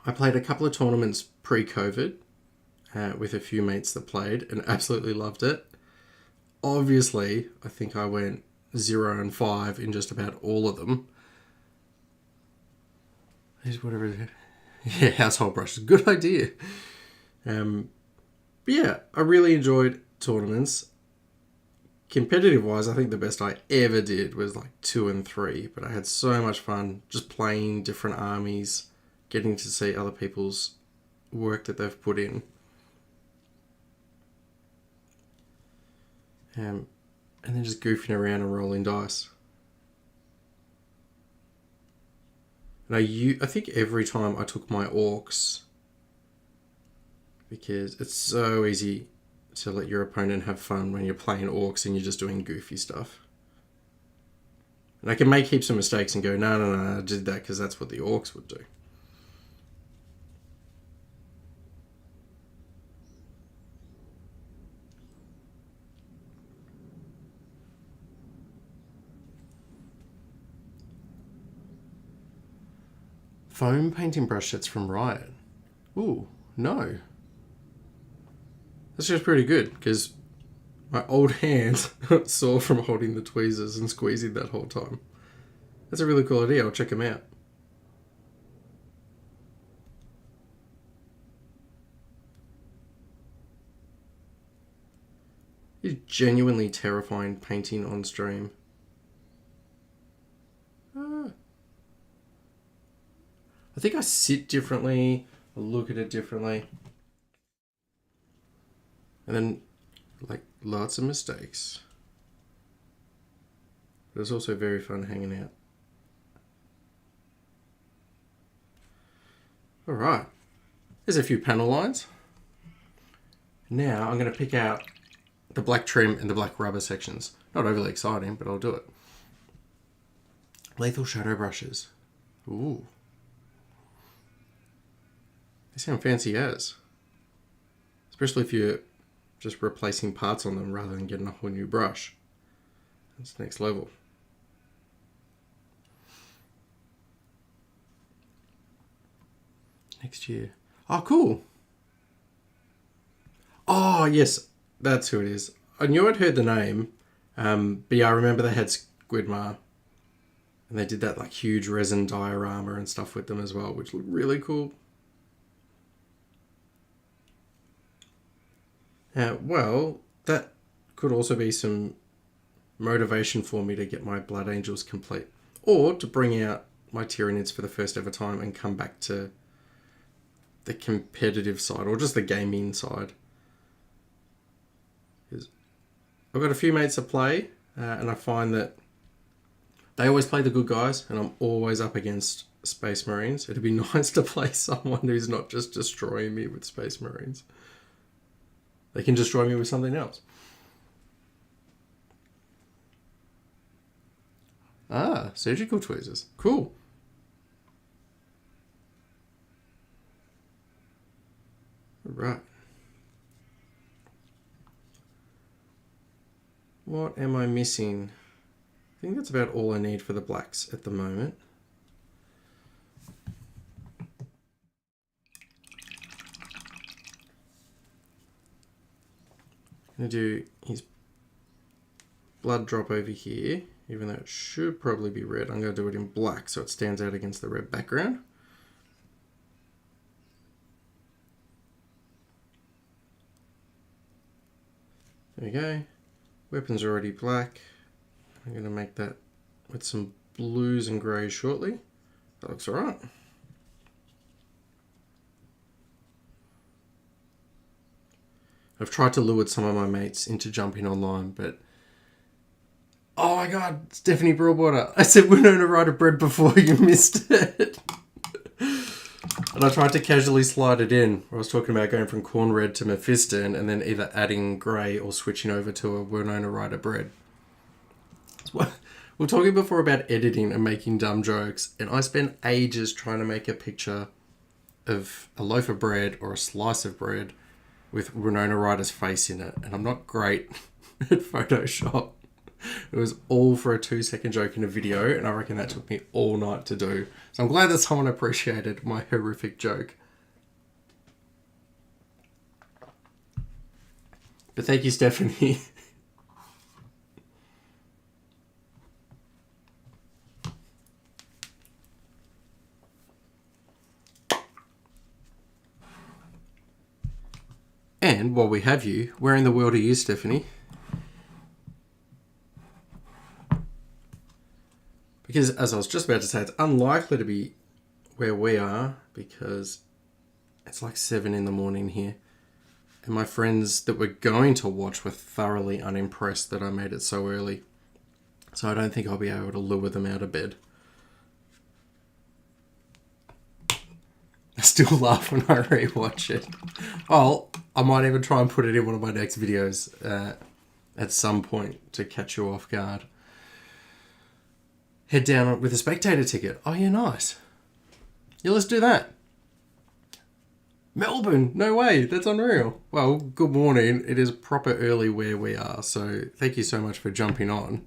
I played a couple of tournaments pre-COVID with a few mates that played and absolutely loved it. obviously, I think I went 0 and 5 in just about all of them. Here's whatever it is. Yeah, household brushes. Good idea. But yeah, I really enjoyed tournaments. Competitive wise, I think the best I ever did was like 2 and 3. But I had so much fun just playing different armies, getting to see other people's work that they've put in. And then just goofing around and rolling dice. And I think every time I took my orcs, because it's so easy to let your opponent have fun when you're playing orcs and you're just doing goofy stuff. And I can make heaps of mistakes and go, no, I did that because that's what the orcs would do. Foam painting brush sets from Riot. Ooh, no. That's just pretty good, because my old hand sore from holding the tweezers and squeezing that whole time. That's a really cool idea. I'll check them out. It's genuinely terrifying painting on stream. I think I sit differently, I look at it differently. And then, like, lots of mistakes. But it's also very fun hanging out. Alright, there's a few panel lines. Now I'm going to pick out the black trim and the black rubber sections. Not overly exciting, but I'll do it. Lethal shadow brushes. Ooh. They sound fancy as. Especially if you're just replacing parts on them rather than getting a whole new brush. That's next level. Next year. Oh, cool. Oh, yes. That's who it is. I knew I'd heard the name. But yeah, I remember they had Squidmar. And they did that like huge resin diorama and stuff with them as well, which looked really cool. Well, that could also be some motivation for me to get my Blood Angels complete. Or to bring out my Tyranids for the first ever time and come back to the competitive side, or just the gaming side. I've got a few mates that play, and I find that they always play the good guys, and I'm always up against Space Marines. It'd be nice to play someone who's not just destroying me with Space Marines. They can destroy me with something else. Ah, surgical tweezers. Cool. Right. What am I missing? I think that's about all I need for the blacks at the moment. I'm going to do his blood drop over here, even though it should probably be red. I'm going to do it in black so it stands out against the red background. There we go. Weapon's already black. I'm going to make that with some blues and greys shortly. That looks alright. I've tried to lure some of my mates into jumping online, but oh my god, Stephanie Broadwater. I said Winona Ryder bread before you missed it. And I tried to casually slide it in. I was talking about going from corn red to Mephiston and then either adding grey or switching over to a Winona Ryder bread. We were talking before about editing and making dumb jokes, and I spent ages trying to make a picture of a loaf of bread or a slice of bread with Winona Ryder's face in it, and I'm not great at Photoshop. It was all for a 2-second joke in a video, and I reckon that took me all night to do. So I'm glad that someone appreciated my horrific joke. But thank you, Stephanie. And while we have you, where in the world are you, Stephanie? Because as I was just about to say, it's unlikely to be where we are because it's like 7 in the morning here. And my friends that were going to watch were thoroughly unimpressed that I made it so early. So I don't think I'll be able to lure them out of bed. I still laugh when I rewatch it. Well, I might even try and put it in one of my next videos at some point to catch you off guard. Head down with a spectator ticket. Oh, yeah, nice. Yeah, let's do that. Melbourne, no way, that's unreal. Well, good morning. It is proper early where we are, so thank you so much for jumping on.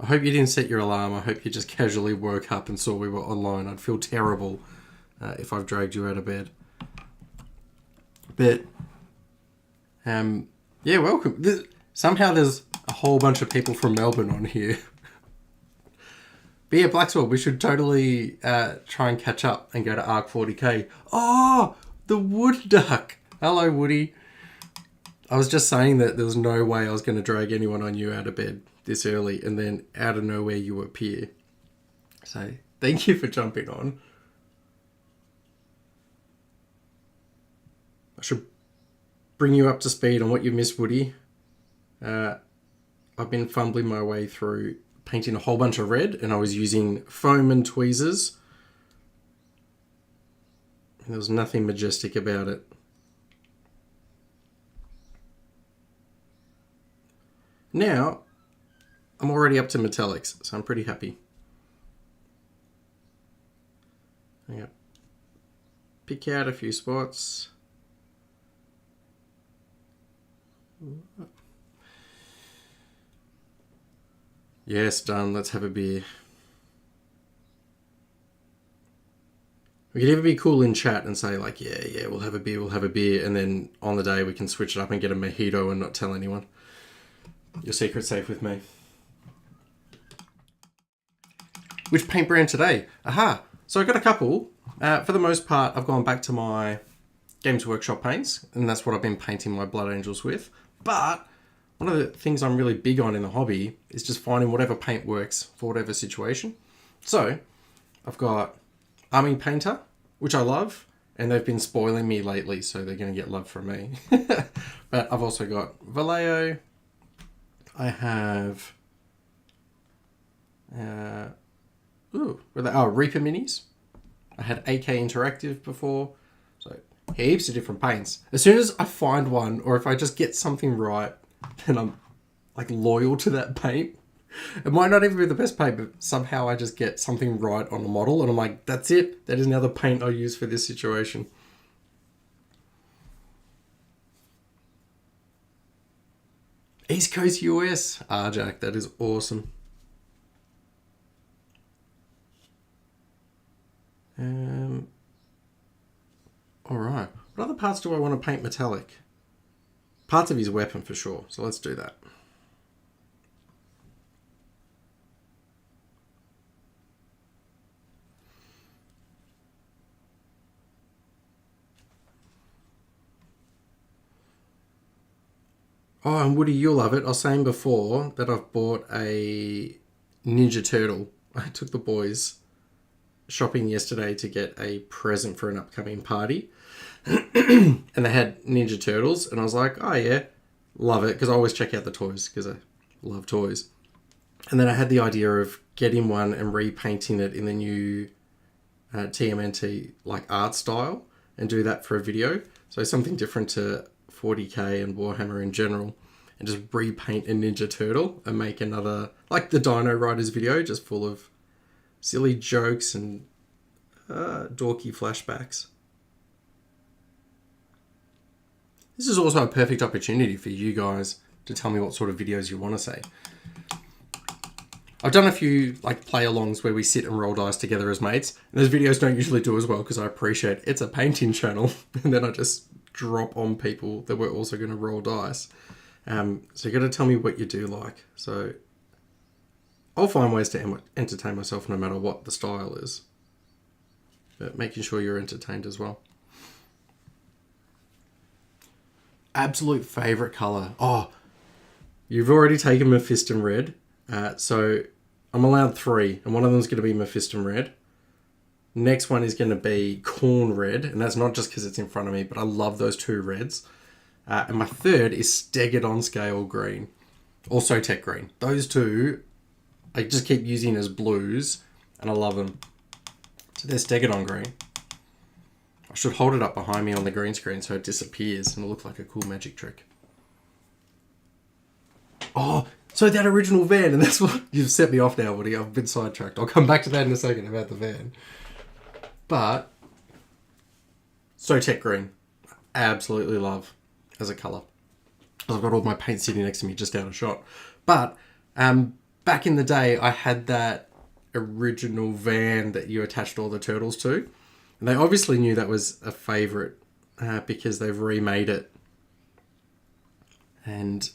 I hope you didn't set your alarm. I hope you just casually woke up and saw we were online. I'd feel terrible if I've dragged you out of bed. But, yeah, welcome. Somehow there's a whole bunch of people from Melbourne on here. But yeah, Blacksword, we should totally try and catch up and go to Arc 40k. Oh, the Wood Duck. Hello, Woody. I was just saying that there was no way I was going to drag anyone on you out of bed this early, and then out of nowhere you appear. So thank you for jumping on. I should bring you up to speed on what you missed, Woody. I've been fumbling my way through painting a whole bunch of red, and I was using foam and tweezers. And there was nothing majestic about it. Now, I'm already up to metallics, so I'm pretty happy. I'm gonna pick out a few spots. Yes, done. Let's have a beer. We could even be cool in chat and say like, yeah, we'll have a beer, and then on the day we can switch it up and get a mojito and not tell anyone. Your secret's safe with me. Which paint brand today? Aha! So I got a couple. For the most part, I've gone back to my Games Workshop paints, and that's what I've been painting my Blood Angels with. But one of the things I'm really big on in the hobby is just finding whatever paint works for whatever situation. So I've got Army Painter, which I love, and they've been spoiling me lately, so they're going to get love from me. But I've also got Vallejo. I have Reaper Minis. I had AK Interactive before, so heaps of different paints. As soon as I find one, or if I just get something right, then I'm like loyal to that paint. It might not even be the best paint, but somehow I just get something right on the model, and I'm like, that's it. That is now the paint I use for this situation. East Coast US. Ah, Jack, that is awesome. Alright. What other parts do I want to paint metallic? Parts of his weapon for sure, so let's do that. Oh, and Woody, you'll love it. I was saying before that I've bought a Ninja Turtle. I took the boys shopping yesterday to get a present for an upcoming party. And they had Ninja Turtles. And I was like, oh yeah, love it. Because I always check out the toys because I love toys. And then I had the idea of getting one and repainting it in the new TMNT like art style and do that for a video. So something different to 40k and Warhammer in general, and just repaint a Ninja Turtle and make another, like the Dino Riders video, just full of silly jokes and dorky flashbacks. This is also a perfect opportunity for you guys to tell me what sort of videos you want to see. I've done a few like play-alongs where we sit and roll dice together as mates, and those videos don't usually do as well because I appreciate it's a painting channel, and then I just drop on people that we're also going to roll dice. So you got to tell me what you do like. So I'll find ways to entertain myself no matter what the style is, but making sure you're entertained as well. absolute favourite colour. Oh, you've already taken Mephiston Red. So I'm allowed 3, and one of them is going to be Mephiston Red. Next one is going to be Corn Red, and that's not just because it's in front of me, but I love those 2 reds. And my third is Stegodon Scale Green, also Tech Green. Those 2, I just keep using as blues, and I love them. So there's Stegodon Green. I should hold it up behind me on the green screen so it disappears and it'll look like a cool magic trick. Oh, so that original van, and that's what you've set me off now, Woody. I've been sidetracked. I'll come back to that in a second about the van. But, so Tech Green, absolutely love as a colour. I've got all my paint sitting next to me just out of shot. But, back in the day, I had that original van that you attached all the turtles to. And they obviously knew that was a favourite because they've remade it. And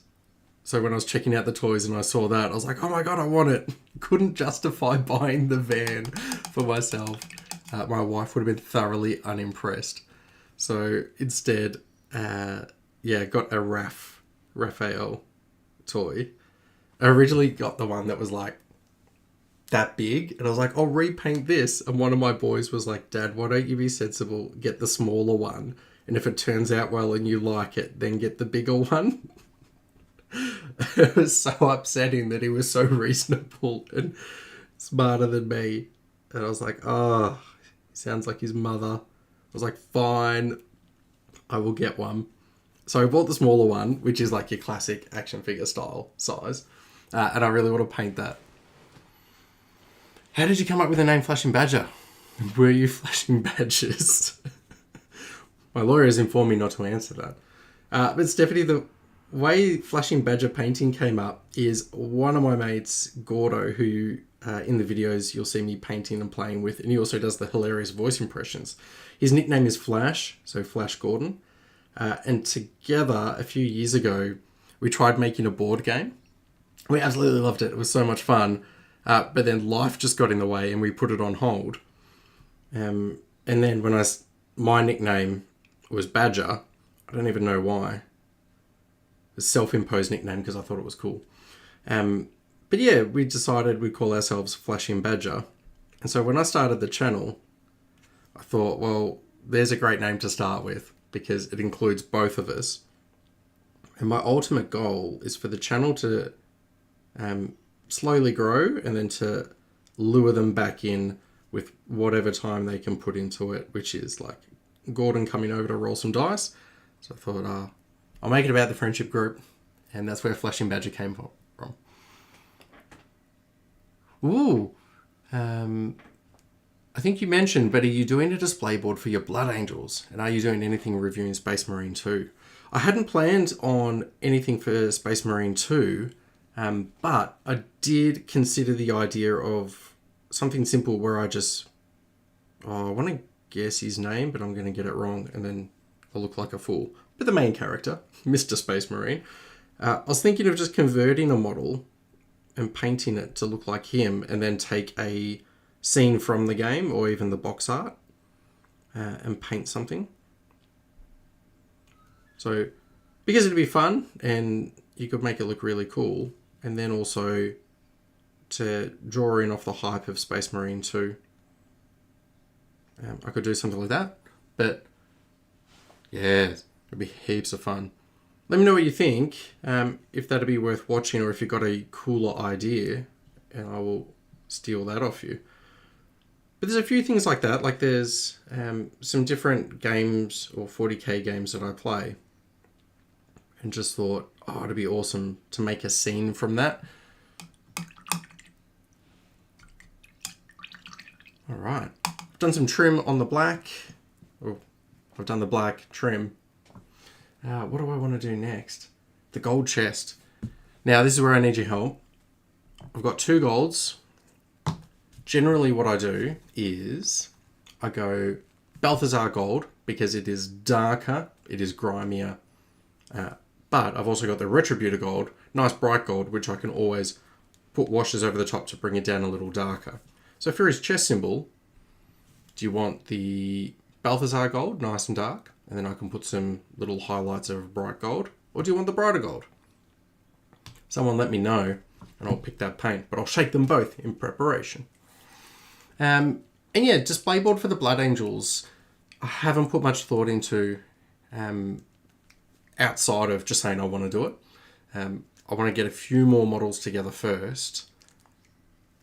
so when I was checking out the toys and I saw that, I was like, oh my God, I want it. Couldn't justify buying the van for myself. My wife would have been thoroughly unimpressed. So instead, got a Raphael toy. I originally got the one that was like that big, and I was like, I'll repaint this. And one of my boys was like, Dad, why don't you be sensible? Get the smaller one. And if it turns out well and you like it, then get the bigger one. It was so upsetting that he was so reasonable and smarter than me. And I was like, oh, he sounds like his mother. I was like, fine, I will get one. So I bought the smaller one, which is like your classic action figure style size. And I really want to paint that. How did you come up with the name Flashing Badger? Were you flashing badges? My lawyer has informed me not to answer that. But Stephanie, the way Flashing Badger painting came up is one of my mates, Gordo, who in the videos you'll see me painting and playing with, and he also does the hilarious voice impressions. His nickname is Flash, so Flash Gordon. And together, a few years ago, we tried making a board game. We absolutely loved it. It was so much fun. But then life just got in the way and we put it on hold. And then when my nickname was Badger, I don't even know why. A self-imposed nickname because I thought it was cool. But yeah, we decided we'd call ourselves Flashing Badger. And so when I started the channel, I thought, well, there's a great name to start with because it includes both of us. And my ultimate goal is for the channel to slowly grow and then to lure them back in with whatever time they can put into it, which is like Gordon coming over to roll some dice. So I thought, I'll make it about the friendship group, and that's where Flashing Badger came from. Ooh, I think you mentioned, but are you doing a display board for your Blood Angels? And are you doing anything reviewing Space Marine 2? I hadn't planned on anything for Space Marine 2, but I did consider the idea of something simple where I want to guess his name, but I'm going to get it wrong, and then I'll look like a fool. But the main character, Mr. Space Marine, I was thinking of just converting a model and painting it to look like him, and then take a scene from the game or even the box art and paint something. So, because it'd be fun and you could make it look really cool, and then also to draw in off the hype of Space Marine 2. I could do something like that, but yeah, it'd be heaps of fun. Let me know what you think, if that'd be worth watching or if you've got a cooler idea, and I will steal that off you. But there's a few things like that, like there's some different games or 40k games that I play, and just thought, oh, it'd be awesome to make a scene from that. All right, I've done some trim on the black. Oh, I've done the black trim. What do I want to do next? The gold chest. Now, this is where I need your help. I've got 2 golds. Generally, what I do is I go Balthazar gold because it is darker, it is grimier. But I've also got the Retributor gold, nice bright gold, which I can always put washes over the top to bring it down a little darker. So for his chest symbol, do you want the Balthazar gold, nice and dark? and then I can put some little highlights of bright gold. Or do you want the brighter gold? Someone let me know and I'll pick that paint, but I'll shake them both in preparation. And yeah, display board for the Blood Angels, I haven't put much thought into outside of just saying I want to do it. I want to get a few more models together first.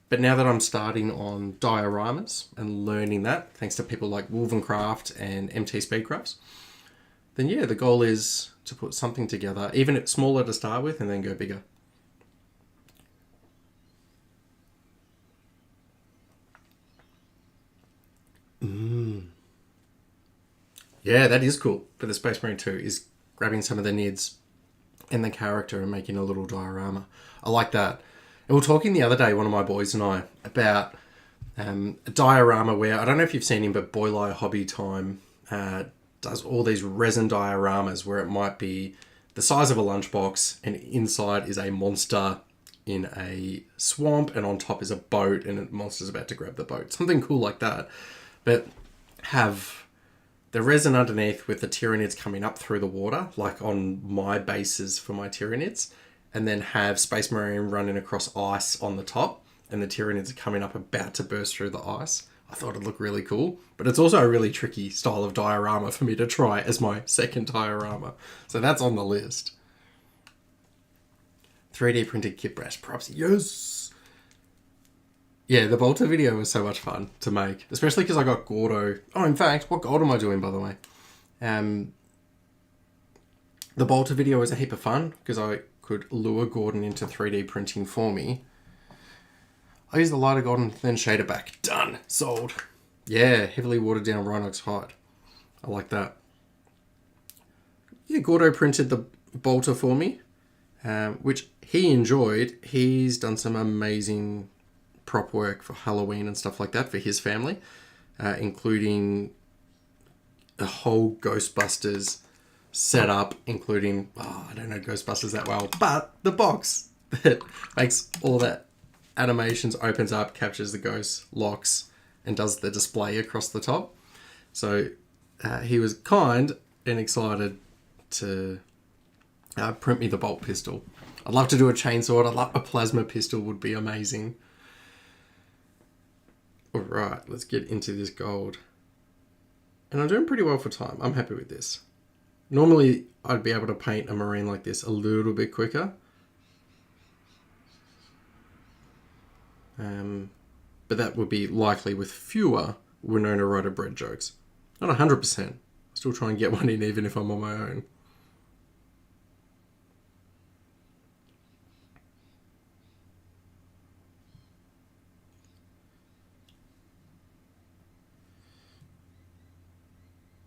But now that I'm starting on dioramas and learning that, thanks to people like Wovencraft and MT Speedcrafts, then yeah, the goal is to put something together, even if smaller to start with, and then go bigger. Yeah, that is cool for the Space Marine 2, is grabbing some of the nids and the character and making a little diorama. I like that. And we were talking the other day, one of my boys and I, about a diorama where, I don't know if you've seen him, but Boylai Hobby Time does all these resin dioramas where it might be the size of a lunchbox and inside is a monster in a swamp and on top is a boat and the monster's about to grab the boat. Something cool like that. But have the resin underneath with the Tyranids coming up through the water, like on my bases for my Tyranids, and then have Space Marine running across ice on the top, and the Tyranids are coming up about to burst through the ice. I thought it'd look really cool, but it's also a really tricky style of diorama for me to try as my second diorama. So that's on the list. 3D printed kit brass props, yes! Yeah, the Bolter video was so much fun to make, especially because I got Gordo. Oh, in fact, what gold am I doing, by the way? The Bolter video was a heap of fun because I could lure Gordon into 3D printing for me. I used the lighter gold and then shader back. Done. Sold. Yeah, heavily watered down Rhinox hide. I like that. Yeah, Gordo printed the Bolter for me, which he enjoyed. He's done some amazing prop work for Halloween and stuff like that for his family, including a whole Ghostbusters setup, including, I don't know Ghostbusters that well, but the box that makes all that animations opens up, captures the ghost, locks, and does the display across the top. So he was kind and excited to print me the bolt pistol. I'd love to do a chainsaw. I'd love a plasma pistol, would be amazing. All right, let's get into this gold. And I'm doing pretty well for time. I'm happy with this. Normally, I'd be able to paint a Marine like this a little bit quicker. But that would be likely with fewer Winona Ryder bread jokes. Not 100%. Still try and get one in even if I'm on my own.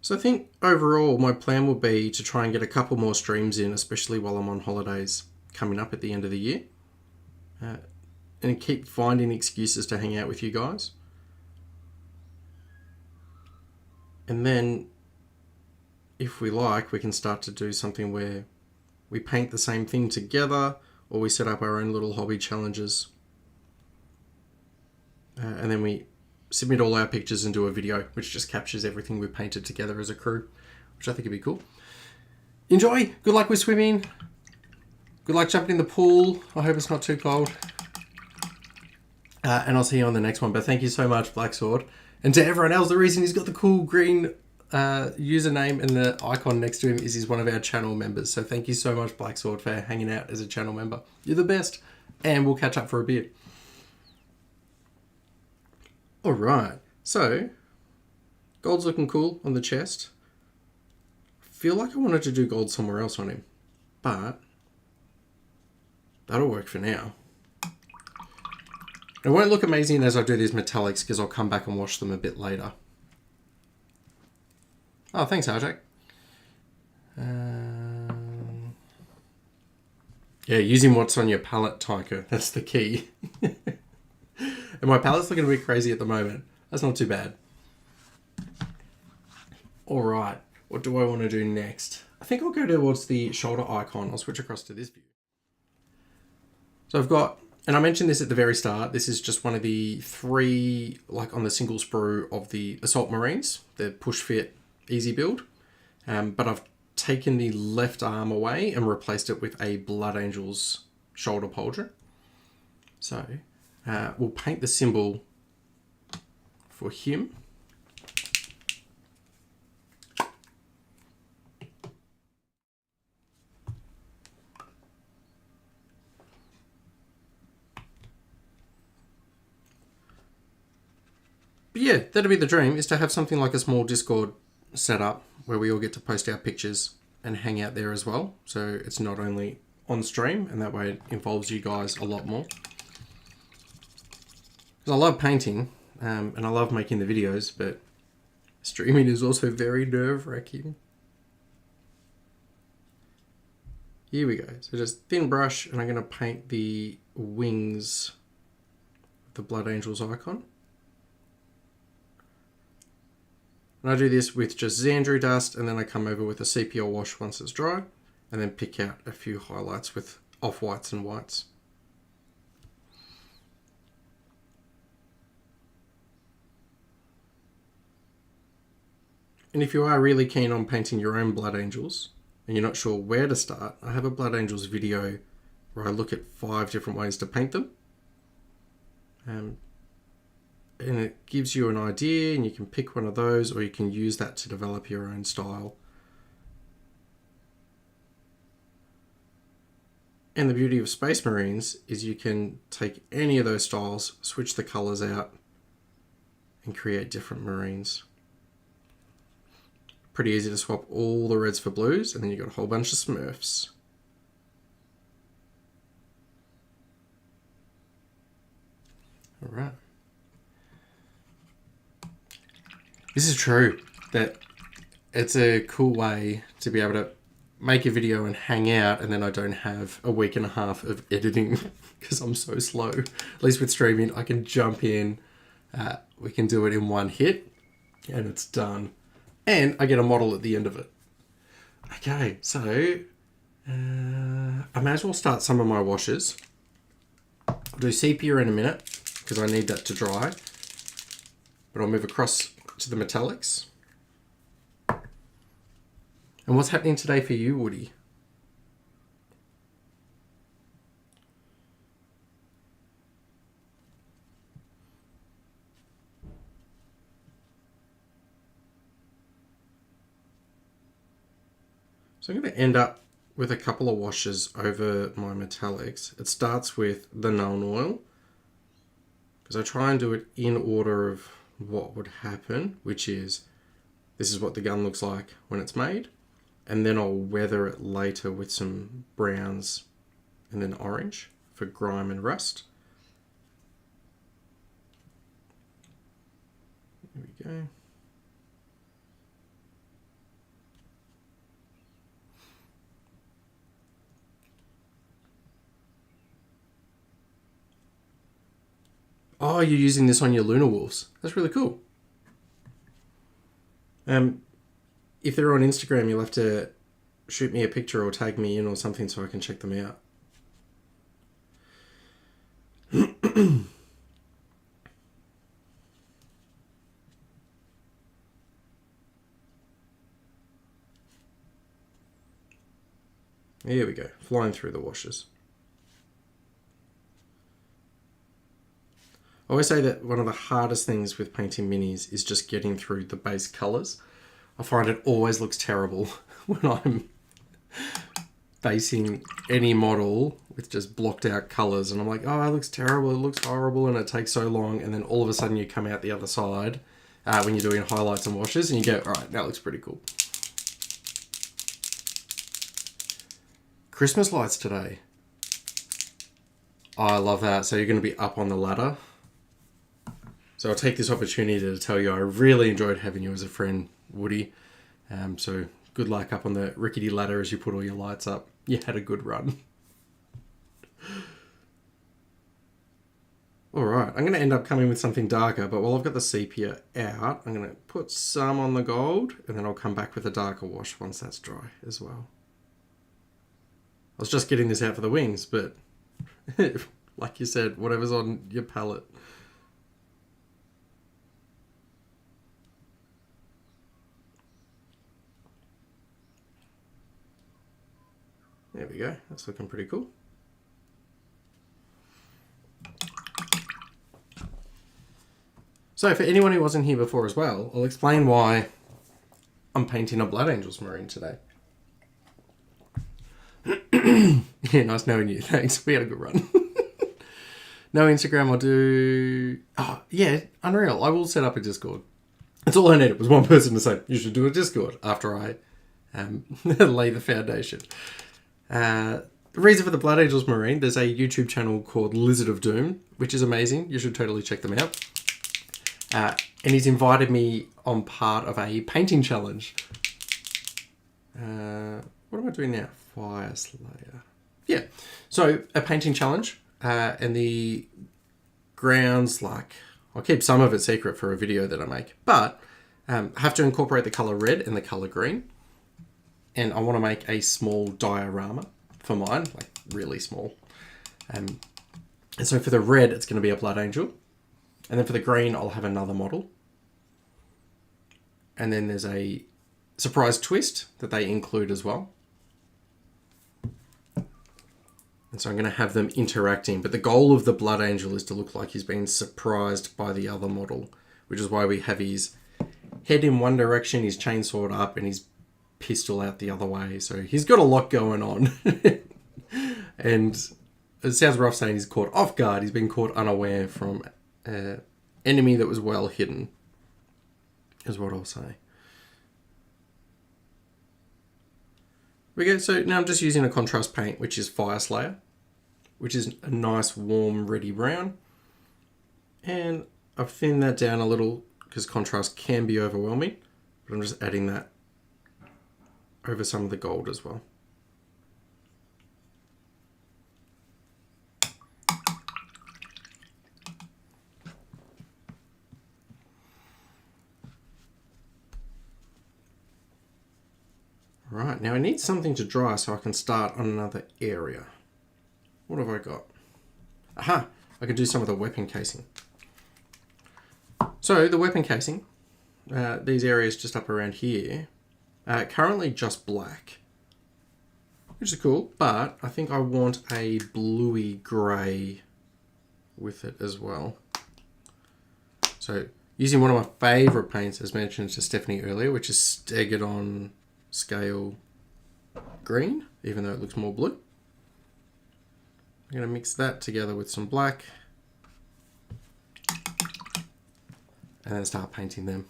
So I think overall my plan will be to try and get a couple more streams in, especially while I'm on holidays coming up at the end of the year. And keep finding excuses to hang out with you guys. And then, if we like, we can start to do something where we paint the same thing together, or we set up our own little hobby challenges. And then we submit all our pictures and do a video which just captures everything we've painted together as a crew, which I think would be cool. Enjoy! Good luck with swimming. Good luck jumping in the pool. I hope it's not too cold. And I'll see you on the next one. But thank you so much, Black Sword. And to everyone else, the reason he's got the cool green username and the icon next to him is he's one of our channel members. So thank you so much, Black Sword, for hanging out as a channel member. You're the best. And we'll catch up for a beer. All right, so gold's looking cool on the chest. I feel like I wanted to do gold somewhere else on him, but that'll work for now. It won't look amazing as I do these metallics because I'll come back and wash them a bit later. Oh, thanks, Arjak. Yeah, using what's on your palette, Tycho. That's the key. And my palette's looking a bit crazy at the moment. That's not too bad. All right, what do I want to do next? I think I'll go towards the shoulder icon. I'll switch across to this view. So I've got, and I mentioned this at the very start, this is just one of the 3, like on the single sprue of the Assault Marines, the push fit easy build. but I've taken the left arm away and replaced it with a Blood Angel's shoulder pauldron. So we'll paint the symbol for him. But yeah, that'd be the dream, is to have something like a small Discord set up where we all get to post our pictures and hang out there as well. So it's not only on stream, and that way it involves you guys a lot more. Because I love painting, and I love making the videos, but streaming is also very nerve-wracking. Here we go. So just thin brush, and I'm going to paint the wings of the Blood Angel's icon. And I do this with just Xandru dust, and then I come over with a sepia wash once it's dry, and then pick out a few highlights with off-whites and whites. And if you are really keen on painting your own Blood Angels, and you're not sure where to start, I have a Blood Angels video where I look at 5 different ways to paint them. And it gives you an idea, and you can pick one of those, or you can use that to develop your own style. And the beauty of Space Marines is you can take any of those styles, switch the colors out, and create different Marines. Pretty easy to swap all the reds for blues, and then you've got a whole bunch of Smurfs. All right. This is true, that it's a cool way to be able to make a video and hang out, and then I don't have a week and a half of editing because I'm so slow. At least with streaming, I can jump in, we can do it in one hit, and it's done. And I get a model at the end of it. Okay, so I may as well start some of my washes. I'll do sepia in a minute because I need that to dry. But I'll move across to the metallics. And what's happening today for you, Woody? So I'm going to end up with a couple of washes over my metallics. It starts with the Nuln Oil, because I try and do it in order of what would happen, which is this is what the gun looks like when it's made, and then I'll weather it later with some browns and then orange for grime and rust. There we go. Oh, you're using this on your Lunar Wolves. That's really cool. If they're on Instagram, you'll have to shoot me a picture or tag me in or something so I can check them out. Here we go, flying through the washes. I always say that one of the hardest things with painting minis is just getting through the base colours. I find it always looks terrible when I'm facing any model with just blocked out colours, and I'm like, oh, it looks terrible, it looks horrible, and it takes so long, and then all of a sudden you come out the other side when you're doing highlights and washes, and you go, all right, that looks pretty cool. Christmas lights today. Oh, I love that. So you're going to be up on the ladder. So I'll take this opportunity to tell you I really enjoyed having you as a friend, Woody. So good luck up on the rickety ladder as you put all your lights up. You had a good run. All right, I'm going to end up coming with something darker, but while I've got the sepia out, I'm going to put some on the gold, and then I'll come back with a darker wash once that's dry as well. I was just getting this out for the wings, but like you said, whatever's on your palette. There we go. That's looking pretty cool. So for anyone who wasn't here before as well, I'll explain why I'm painting a Blood Angels Marine today. Yeah, nice knowing you. Thanks. We had a good run. No Instagram. I'll do... Oh, yeah, unreal. I will set up a Discord. That's all I needed was one person to say, you should do a Discord after I lay the foundation. The reason for the Blood Angels Marine, there's a YouTube channel called Lizard of Doom, which is amazing. You should totally check them out. And he's invited me on part of a painting challenge. What am I doing now? Fire Slayer. Yeah. So a painting challenge. And the grounds, like, I'll keep some of it secret for a video that I make, but have to incorporate the color red and the color green. And I want to make a small diorama for mine, like really small. And so for the red, it's going to be a Blood Angel. And then for the green, I'll have another model. And then there's a surprise twist that they include as well. And so I'm going to have them interacting. But the goal of the Blood Angel is to look like he's been surprised by the other model, which is why we have his head in one direction, his chainsword up, and his pistol out the other way. So he's got a lot going on. And it sounds rough saying he's caught off guard. He's been caught unaware from an enemy that was well hidden, is what I'll say. Okay, so now I'm just using a contrast paint, which is Fire Slayer, which is a nice, warm, reddy brown. And I've thinned that down a little because contrast can be overwhelming, but I'm just adding that over some of the gold as well. Right, now I need something to dry so I can start on another area. What have I got? Aha, I can do some of the weapon casing. So the weapon casing, these areas just up around here, currently just black, which is cool, but I think I want a bluey grey with it as well. So using one of my favourite paints, as mentioned to Stephanie earlier, which is Stegadon Scale Green, even though it looks more blue. I'm going to mix that together with some black and then start painting them.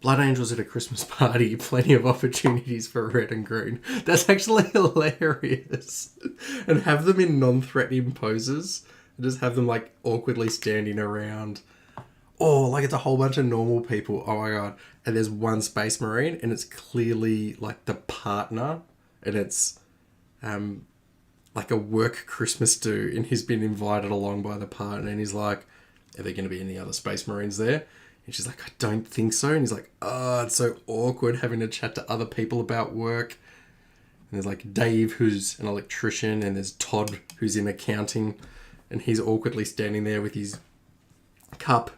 Blood Angels at a Christmas party, plenty of opportunities for red and green. That's actually hilarious. And have them in non-threatening poses. And just have them like awkwardly standing around. Oh, like it's a whole bunch of normal people. Oh my god. And there's one Space Marine and it's clearly like the partner. And it's like a work Christmas do. And he's been invited along by the partner. And he's like, are there going to be any other Space Marines there? And she's like, I don't think so. And he's like, oh, it's so awkward having to chat to other people about work. And there's like Dave, who's an electrician. And there's Todd, who's in accounting. And he's awkwardly standing there with his cup,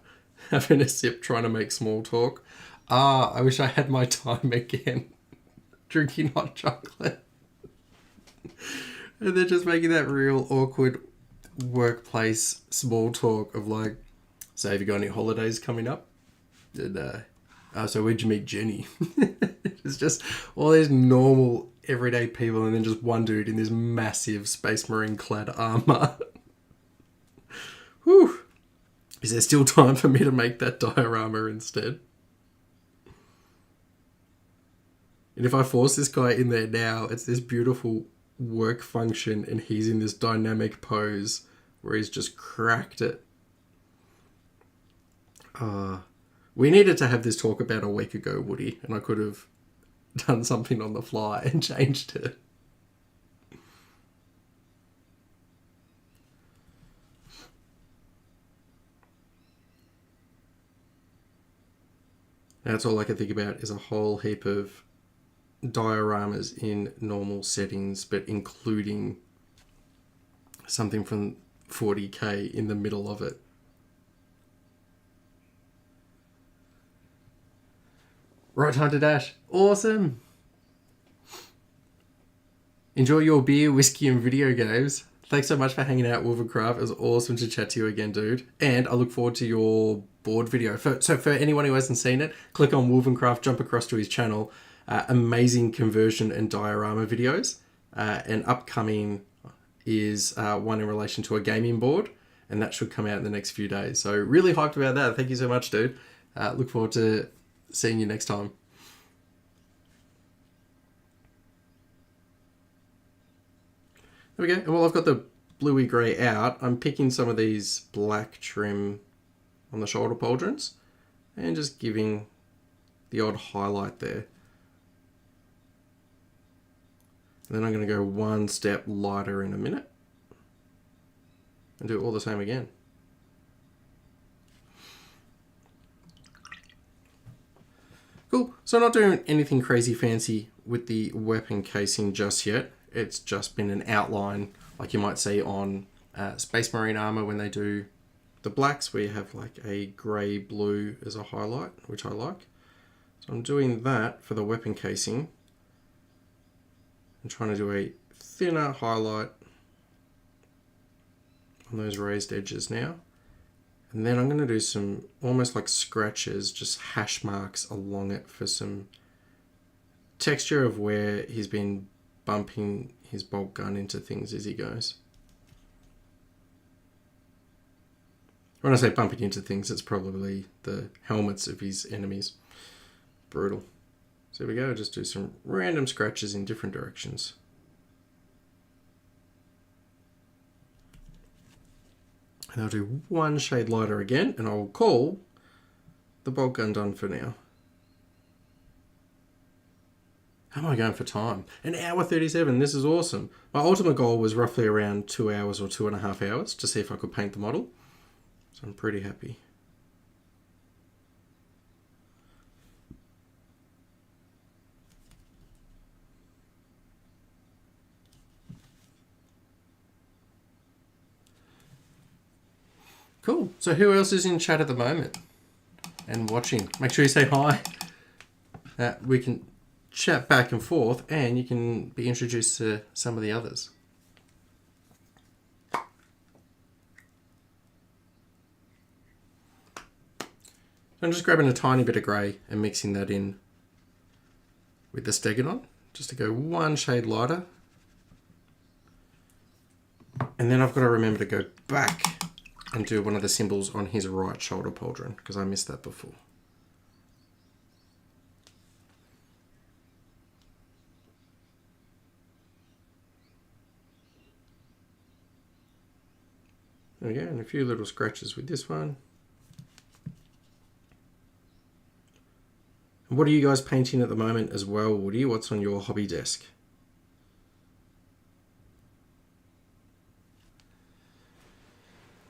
having a sip, trying to make small talk. Ah, I wish I had my time again. Drinking hot chocolate. And they're just making that real awkward workplace small talk of like, so have you got any holidays coming up? And, so where'd you meet Jenny? It's just all these normal everyday people and then just one dude in this massive Space Marine clad armor. Whew. Is there still time for me to make that diorama instead? And if I force this guy in there now, it's this beautiful work function and he's in this dynamic pose where he's just cracked it. We needed to have this talk about a week ago, Woody, and I could have done something on the fly and changed it. That's all I can think about is a whole heap of dioramas in normal settings, but including something from 40k in the middle of it. Right time to dash. Awesome. Enjoy your beer, whiskey, and video games. Thanks so much for hanging out, Wolvercraft. It was awesome to chat to you again, dude. And I look forward to your board video. So for anyone who hasn't seen it, click on Wolvercraft, jump across to his channel. Amazing conversion and diorama videos. And upcoming is one in relation to a gaming board. And that should come out in the next few days. So really hyped about that. Thank you so much, dude. Look forward to seeing you next time. There we go. And while I've got the bluey grey out, I'm picking some of these black trim on the shoulder pauldrons and just giving the odd highlight there. And then I'm going to go one step lighter in a minute and do all the same again. Cool. So I'm not doing anything crazy fancy with the weapon casing just yet. It's just been an outline like you might see on Space Marine armor when they do the blacks, where you have like a grey blue as a highlight, which I like. So I'm doing that for the weapon casing. I'm trying to do a thinner highlight on those raised edges now. And then I'm going to do some almost like scratches, just hash marks along it for some texture of where he's been bumping his bolt gun into things as he goes. When I say bumping into things, it's probably the helmets of his enemies. Brutal. So here we go, just do some random scratches in different directions. And I'll do one shade lighter again, and I'll call the bolt gun done for now. How am I going for time? An hour 37, this is awesome. My ultimate goal was roughly around 2 hours or 2.5 hours to see if I could paint the model. So I'm pretty happy. Cool. So who else is in chat at the moment and watching? Make sure you say hi. We can chat back and forth, and you can be introduced to some of the others. I'm just grabbing a tiny bit of grey and mixing that in with the Stegodon, just to go one shade lighter. And then I've got to remember to go back and do one of the symbols on his right shoulder pauldron, because I missed that before. There we go, and a few little scratches with this one. And what are you guys painting at the moment as well, Woody? What's on your hobby desk?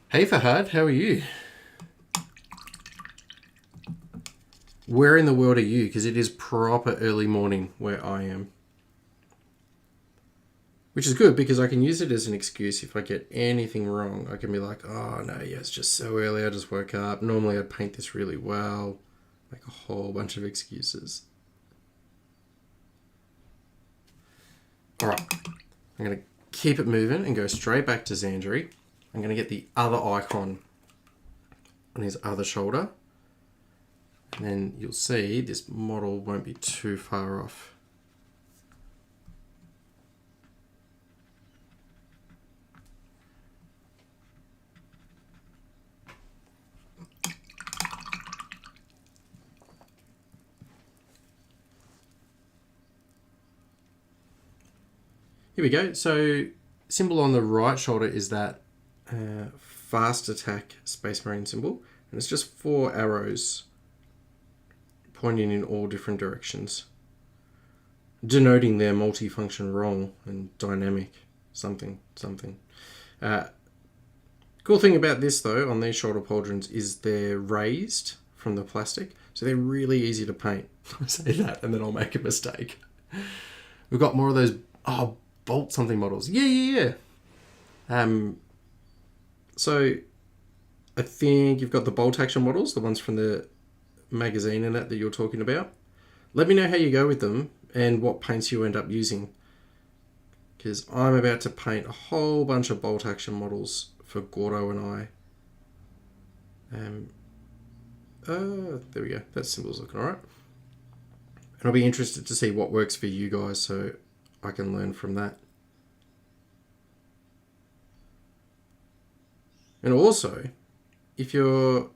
Hey Fahad, how are you? Where in the world are you? Because it is proper early morning where I am. Which is good, because I can use it as an excuse if I get anything wrong. I can be like, oh no, yeah, it's just so early, I just woke up. Normally I'd paint this really well. Make a whole bunch of excuses. Alright, I'm going to keep it moving and go straight back to Xandri. I'm going to get the other icon on his other shoulder. And then you'll see this model won't be too far off. Here we go. So symbol on the right shoulder is that fast attack Space Marine symbol, and it's just 4 arrows pointing in all different directions, denoting their multifunction role and dynamic something. Cool thing about this though, on these shoulder pauldrons, is they're raised from the plastic, so they're really easy to paint. I say that and then I'll make a mistake. We've got more of those bolt something models. Yeah. So I think you've got the bolt action models, the ones from the magazine and that you're talking about. Let me know how you go with them and what paints you end up using. because I'm about to paint a whole bunch of bolt action models for Gordo and I. There we go. That symbol's looking alright. And I'll be interested to see what works for you guys so I can learn from that. And also, if you're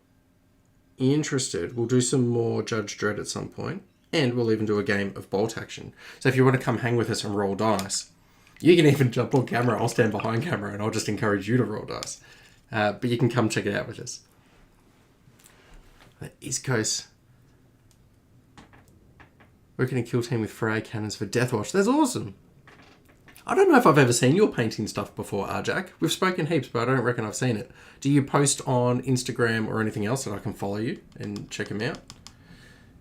interested, we'll do some more Judge Dredd at some point, and we'll even do a game of bolt action. So if you want to come hang with us and roll dice, you can even jump on camera. I'll stand behind camera and I'll just encourage you to roll dice. But you can come check it out with us. The East Coast. Working a kill team with Frey cannons for Deathwatch. That's awesome. I don't know if I've ever seen your painting stuff before, Arjak. We've spoken heaps, but I don't reckon I've seen it. Do you post on Instagram or anything else that I can follow you and check them out?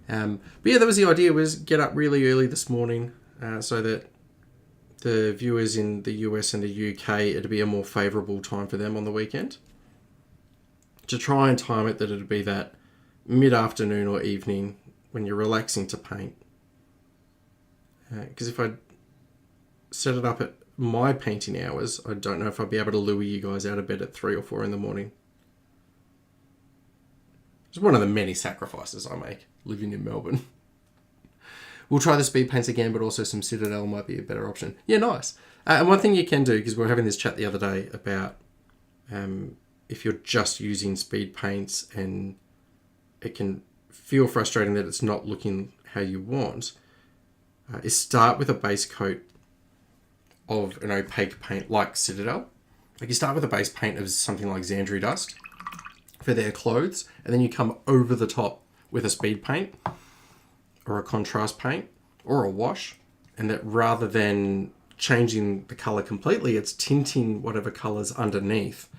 But yeah, that was the idea, was get up really early this morning so that the viewers in the US and the UK, it'd be a more favourable time for them on the weekend. To try and time it that it'd be that mid-afternoon or evening when you're relaxing to paint. Because if I set it up at my painting hours, I don't know if I'd be able to lure you guys out of bed at 3 or 4 in the morning. It's one of the many sacrifices I make living in Melbourne. We'll try the speed paints again, but also some Citadel might be a better option. Yeah, nice. And one thing you can do, because we were having this chat the other day about if you're just using speed paints and it can feel frustrating that it's not looking how you want, is start with a base coat of an opaque paint like Citadel. Like you start with a base paint of something like Xandri Dust for their clothes, and then you come over the top with a speed paint or a contrast paint or a wash, and that rather than changing the color completely, it's tinting whatever colors underneath.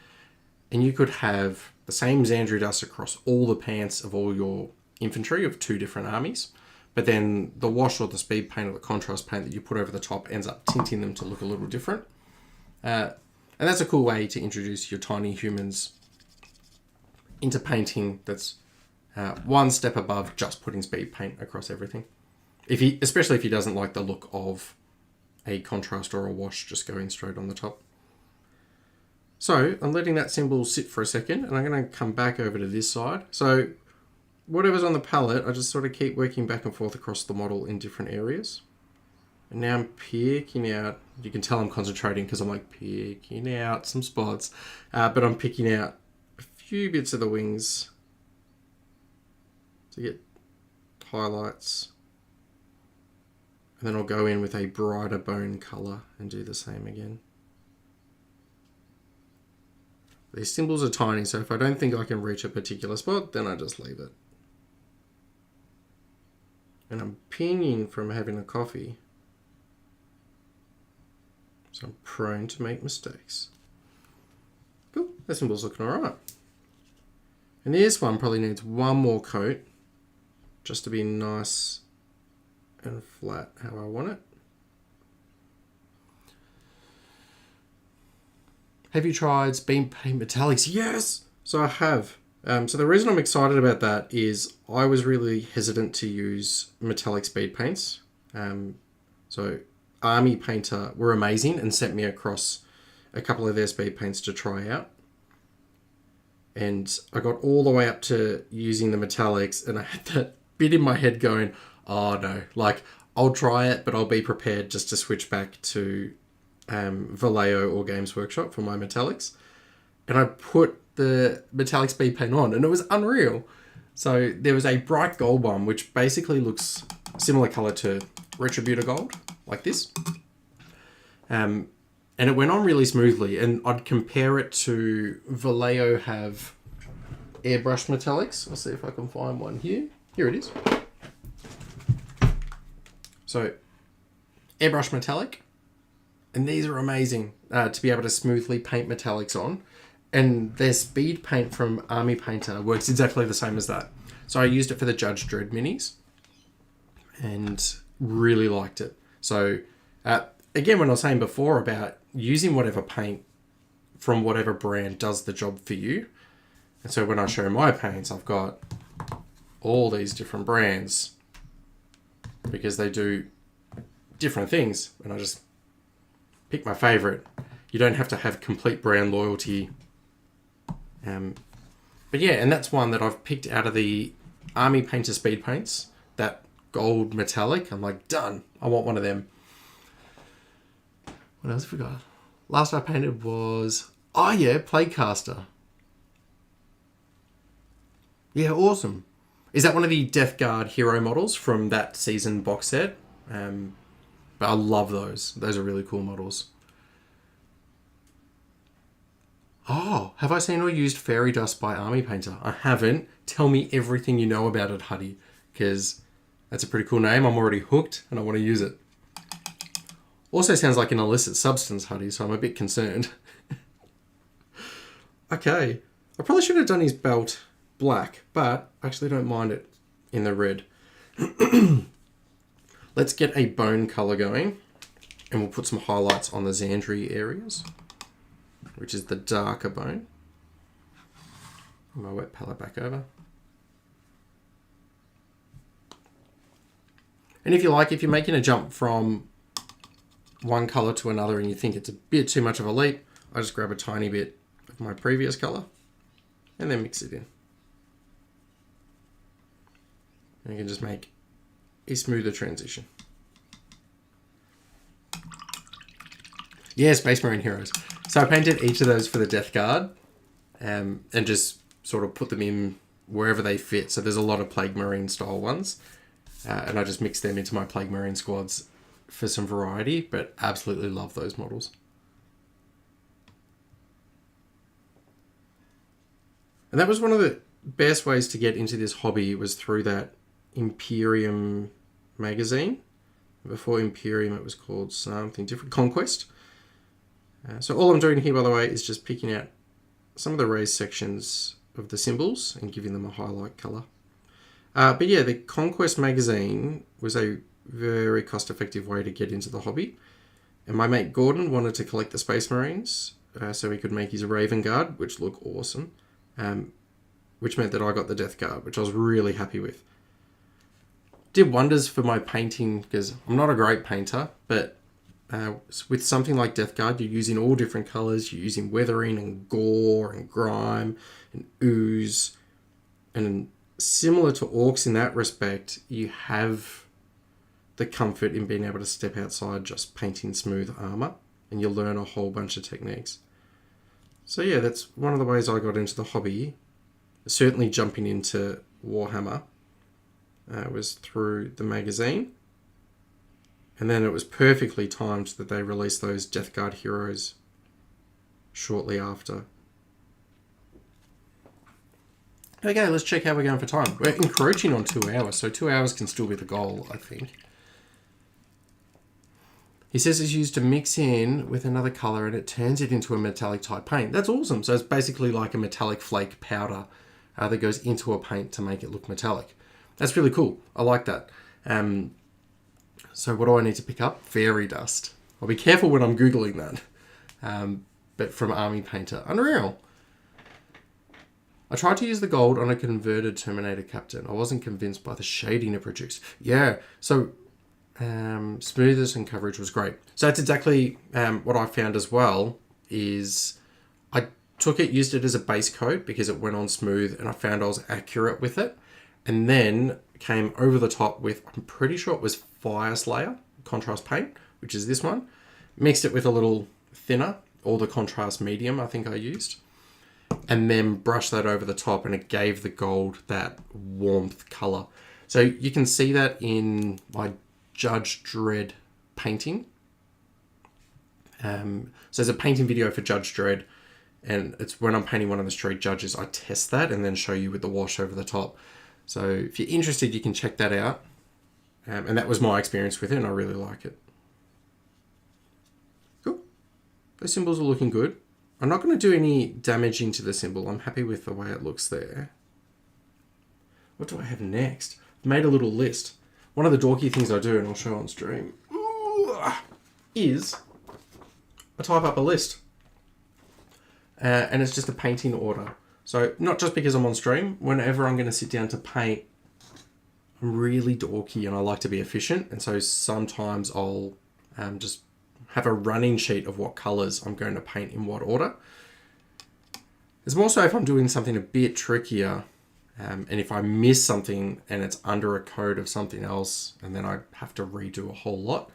And you could have the same Xandri Dust across all the pants of all your infantry of 2 different armies, but then the wash or the speed paint or the contrast paint that you put over the top ends up tinting them to look a little different. And that's a cool way to introduce your tiny humans into painting that's one step above just putting speed paint across everything. Especially if he doesn't like the look of a contrast or a wash just going straight on the top. So I'm letting that symbol sit for a second, and I'm going to come back over to this side. So whatever's on the palette, I just sort of keep working back and forth across the model in different areas. And now I'm picking out, you can tell I'm concentrating because I'm like picking out some spots, but I'm picking out a few bits of the wings to get highlights. And then I'll go in with a brighter bone color and do the same again. These symbols are tiny, so if I don't think I can reach a particular spot, then I just leave it. And I'm pinging from having a coffee, so I'm prone to make mistakes. Cool, that symbol's looking alright. And this one probably needs one more coat, just to be nice and flat how I want it. Have you tried Beam Paint Metallics? Yes! So I have. So the reason I'm excited about that is I was really hesitant to use metallic speed paints. So Army Painter were amazing and sent me across a couple of their speed paints to try out. And I got all the way up to using the metallics, and I had that bit in my head going, oh no, like I'll try it, but I'll be prepared just to switch back to Vallejo or Games Workshop for my metallics. And I put the metallic speed paint on, and it was unreal. So there was a bright gold one, which basically looks similar color to Retributor Gold, like this. And it went on really smoothly, and I'd compare it to Vallejo have airbrush metallics. I'll see if I can find one here. Here it is. So airbrush metallic, and these are amazing to be able to smoothly paint metallics on. And their speed paint from Army Painter works exactly the same as that. So I used it for the Judge Dredd minis and really liked it. So again, when I was saying before about using whatever paint from whatever brand does the job for you. And so when I show my paints, I've got all these different brands because they do different things. And I just pick my favourite. You don't have to have complete brand loyalty. But yeah, and that's one that I've picked out of the Army Painter Speed Paints. That gold metallic. I'm like, done. I want one of them. What else have we got? Last I painted was... Oh yeah, Plaguecaster. Yeah, awesome. Is that one of the Death Guard hero models from that season box set? But I love those. Those are really cool models. Oh, have I seen or used Fairy Dust by Army Painter? I haven't. Tell me everything you know about it, Huddy, because that's a pretty cool name. I'm already hooked and I want to use it. Also sounds like an illicit substance, Huddy, so I'm a bit concerned. Okay. I probably should have done his belt black, but I actually don't mind it in the red. Let's get a bone colour going, and we'll put some highlights on the Xandri areas, which is the darker bone. My wet palette back over. And if you like, if you're making a jump from one colour to another and you think it's a bit too much of a leap, I just grab a tiny bit of my previous colour and then mix it in. And you can just make a smoother transition. Yeah, Space Marine heroes. So I painted each of those for the Death Guard, and just sort of put them in wherever they fit. So there's a lot of Plague Marine style ones, and I just mixed them into my Plague Marine squads for some variety, but absolutely love those models. And that was one of the best ways to get into this hobby, was through that Imperium magazine. Before Imperium, it was called something different, Conquest. So all I'm doing here, by the way, is just picking out some of the raised sections of the symbols and giving them a highlight colour. But yeah, the Conquest magazine was a very cost-effective way to get into the hobby. And my mate Gordon wanted to collect the Space Marines so he could make his Raven Guard, which look awesome. Which meant that I got the Death Guard, which I was really happy with. Did wonders for my painting, because I'm not a great painter, but with something like Death Guard, you're using all different colours. You're using weathering and gore and grime and ooze. And similar to Orcs in that respect, you have the comfort in being able to step outside just painting smooth armour, and you'll learn a whole bunch of techniques. So yeah, that's one of the ways I got into the hobby. Certainly jumping into Warhammer was through the magazine. And then it was perfectly timed that they released those Death Guard heroes shortly after. Okay, let's check how we're going for time. We're encroaching on 2 hours, so 2 hours can still be the goal, I think. He says it's used to mix in with another colour and it turns it into a metallic type paint. That's awesome. So it's basically like a metallic flake powder that goes into a paint to make it look metallic. That's really cool. I like that. So what do I need to pick up? Fairy Dust. I'll be careful when I'm Googling that. But from Army Painter. Unreal. I tried to use the gold on a converted Terminator Captain. I wasn't convinced by the shading it produced. Yeah, so smoothness and coverage was great. So that's exactly what I found as well, is I took it, used it as a base coat because it went on smooth and I found I was accurate with it. And then came over the top with, I'm pretty sure it was Fire Slayer contrast paint, which is this one. Mixed it with a little thinner, or the contrast medium I think I used. And then brushed that over the top and it gave the gold that warmth colour. So you can see that in my Judge Dredd painting. So there's a painting video for Judge Dredd, and it's when I'm painting one of the street judges, I test that and then show you with the wash over the top. So if you're interested, you can check that out. And that was my experience with it, and I really like it. Cool. Those symbols are looking good. I'm not going to do any damage into the symbol. I'm happy with the way it looks there. What do I have next? I've made a little list. One of the dorky things I do, and I'll show on stream, is I type up a list. And it's just a painting order. So not just because I'm on stream, whenever I'm going to sit down to paint, I'm really dorky and I like to be efficient. And so sometimes I'll just have a running sheet of what colors I'm going to paint in what order. It's more so if I'm doing something a bit trickier, and if I miss something and it's under a code of something else, and then I have to redo a whole lot,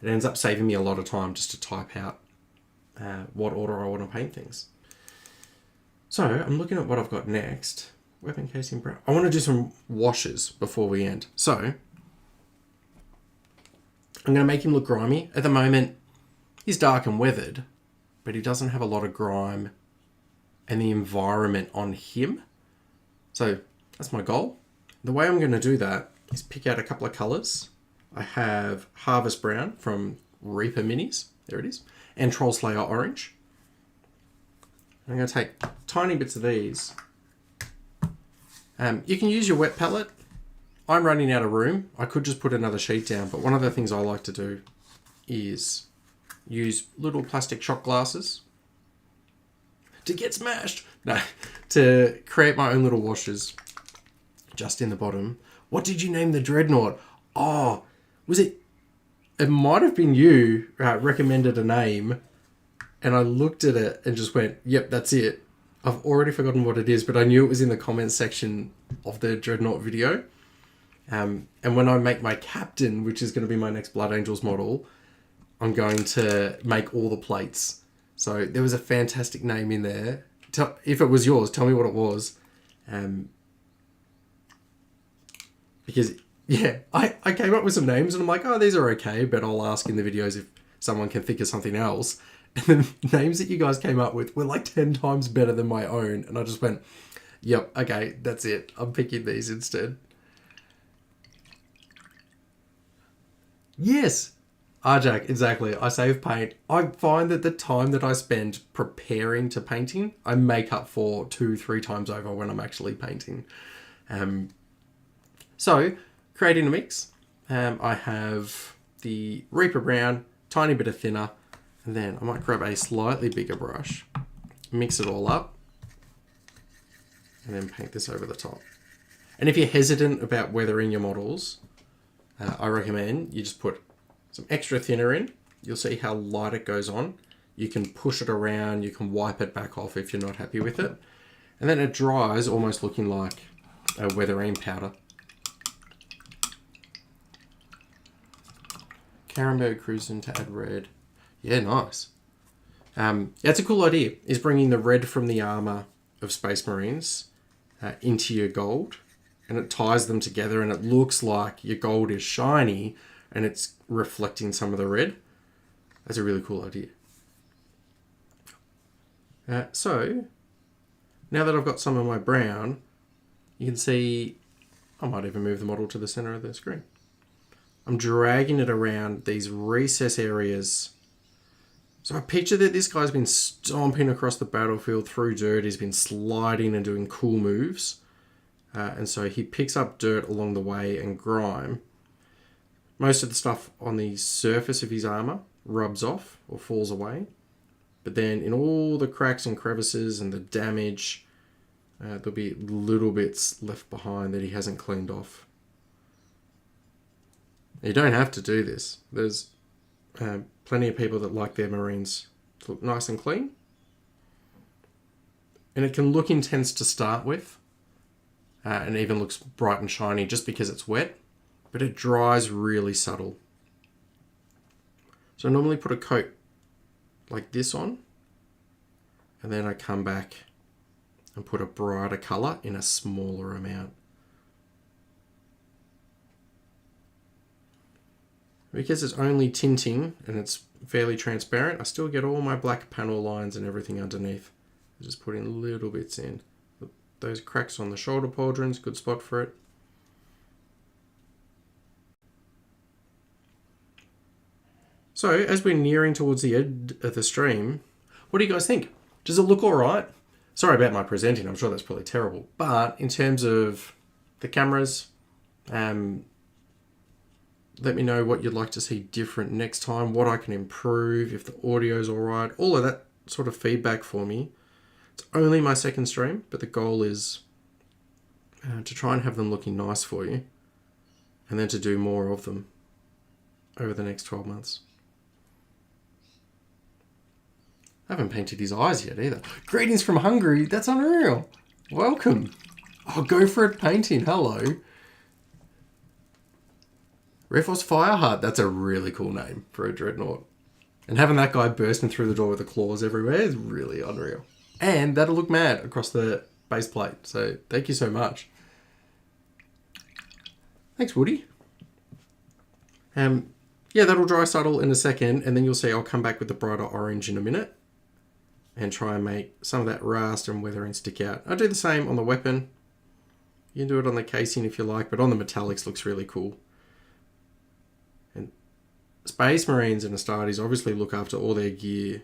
it ends up saving me a lot of time just to type out what order I want to paint things. So I'm looking at what I've got next. Weapon casing brown. I want to do some washes before we end. So I'm going to make him look grimy. At the moment, he's dark and weathered, but he doesn't have a lot of grime and the environment on him. So that's my goal. The way I'm going to do that is pick out a couple of colors. I have Harvest Brown from Reaper Minis. There it is. And Troll Slayer Orange. I'm going to take tiny bits of these. You can use your wet palette. I'm running out of room. I could just put another sheet down, but one of the things I like to do is use little plastic shot glasses to get smashed. No, to create my own little washes just in the bottom. What did you name the Dreadnought? Oh, was it? It might have been you recommended a name, and I looked at it and just went, yep, that's it. I've already forgotten what it is, but I knew it was in the comments section of the Dreadnought video. And when I make my captain, which is going to be my next Blood Angels model, I'm going to make all the plates. So there was a fantastic name in there. If it was yours, tell me what it was. Because, yeah, I came up with some names and I'm like, oh, these are okay, but I'll ask in the videos if someone can think of something else. And the names that you guys came up with were like 10 times better than my own. And I just went, yep, okay, that's it. I'm picking these instead. Yes, Arjack, exactly. I save paint. I find that the time that I spend preparing to painting, I make up for 2-3 times over when I'm actually painting. So, creating a mix. I have the Reaper Brown, tiny bit of thinner, and then I might grab a slightly bigger brush, mix it all up, and then paint this over the top. And if you're hesitant about weathering your models, I recommend you just put some extra thinner in. You'll see how light it goes on. You can push it around, you can wipe it back off if you're not happy with it. And then it dries almost looking like a weathering powder. Caramberg Cruisin' to add red. Yeah, nice. Yeah, it's a cool idea, is bringing the red from the armor of Space Marines into your gold. And it ties them together and it looks like your gold is shiny and it's reflecting some of the red. That's a really cool idea. So, now that I've got some of my brown, you can see, I might even move the model to the center of the screen. I'm dragging it around these recess areas. So I picture that this guy's been stomping across the battlefield through dirt. He's been sliding and doing cool moves. And so he picks up dirt along the way and grime. Most of the stuff on the surface of his armor rubs off or falls away. But then in all the cracks and crevices and the damage, there'll be little bits left behind that he hasn't cleaned off. You don't have to do this. There's plenty of people that like their Marines to look nice and clean. And it can look intense to start with. And even looks bright and shiny just because it's wet, but it dries really subtle. So I normally put a coat like this on, and then I come back and put a brighter color in a smaller amount. Because it's only tinting and it's fairly transparent, I still get all my black panel lines and everything underneath. I just put in little bits in. Those cracks on the shoulder pauldrons, good spot for it. So, as we're nearing towards the end of the stream, what do you guys think? Does it look alright? Sorry about my presenting, I'm sure that's probably terrible. But in terms of the cameras, let me know what you'd like to see different next time, what I can improve, if the audio's alright, all of that sort of feedback for me. It's only my second stream, but the goal is to try and have them looking nice for you, and then to do more of them over the next 12 months. I haven't painted his eyes yet either. Greetings from Hungary. That's unreal. Welcome. Oh, go for it painting. Hello. Refos Fireheart. That's a really cool name for a dreadnought. And having that guy bursting through the door with the claws everywhere is really unreal. And that'll look mad across the base plate. So thank you so much. Thanks, Woody. Yeah, that'll dry settle in a second, and then you'll see I'll come back with the brighter orange in a minute and try and make some of that rust and weathering stick out. I'll do the same on the weapon. You can do it on the casing if you like, but on the metallics looks really cool. And Space Marines and Astartes obviously look after all their gear,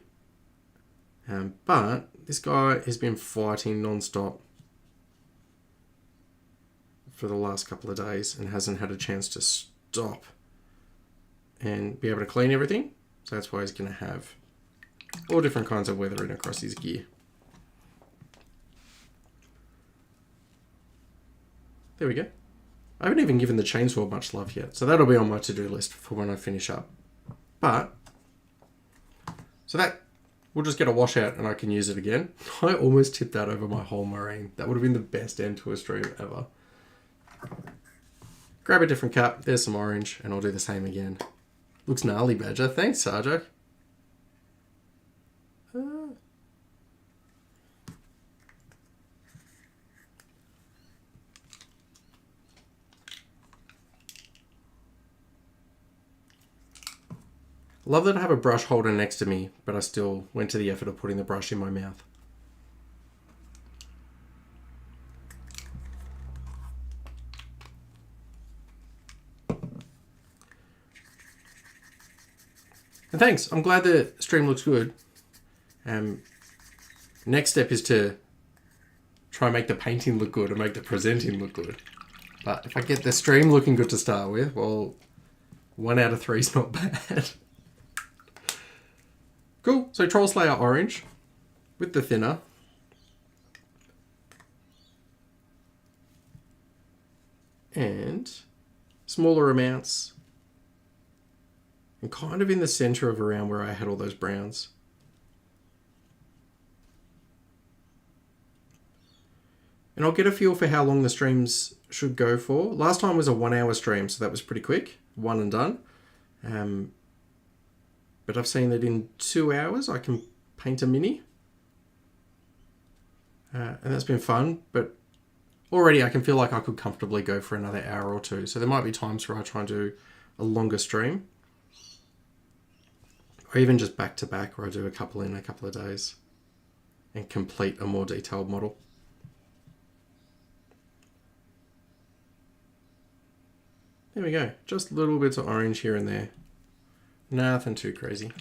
but this guy has been fighting non-stop for the last couple of days and hasn't had a chance to stop and be able to clean everything. So that's why he's going to have all different kinds of weathering across his gear. There we go. I haven't even given the chainsaw much love yet, so that'll be on my to-do list for when I finish up. But, so that, we'll just get a washout and I can use it again. I almost tipped that over my whole marine. That would have been the best end to a stream ever. Grab a different cup, there's some orange, and I'll do the same again. Looks gnarly, Badger. Thanks, Sarjo. Love that I have a brush holder next to me, but I still went to the effort of putting the brush in my mouth. And thanks. I'm glad the stream looks good. Next step is to try and make the painting look good and make the presenting look good. But if I get the stream looking good to start with, well, 1 out of 3 is not bad. Cool. So Troll Slayer orange with the thinner. And smaller amounts. And kind of in the center of around where I had all those browns. And I'll get a feel for how long the streams should go for. Last time was a 1 hour stream, so that was pretty quick. One and done. But I've seen that in 2 hours I can paint a mini. And that's been fun, but already I can feel like I could comfortably go for another hour or two. So there might be times where I try and do a longer stream. Or even just back to back where I do a couple in a couple of days and complete a more detailed model. There we go. Just little bits of orange here and there. Nothing too crazy.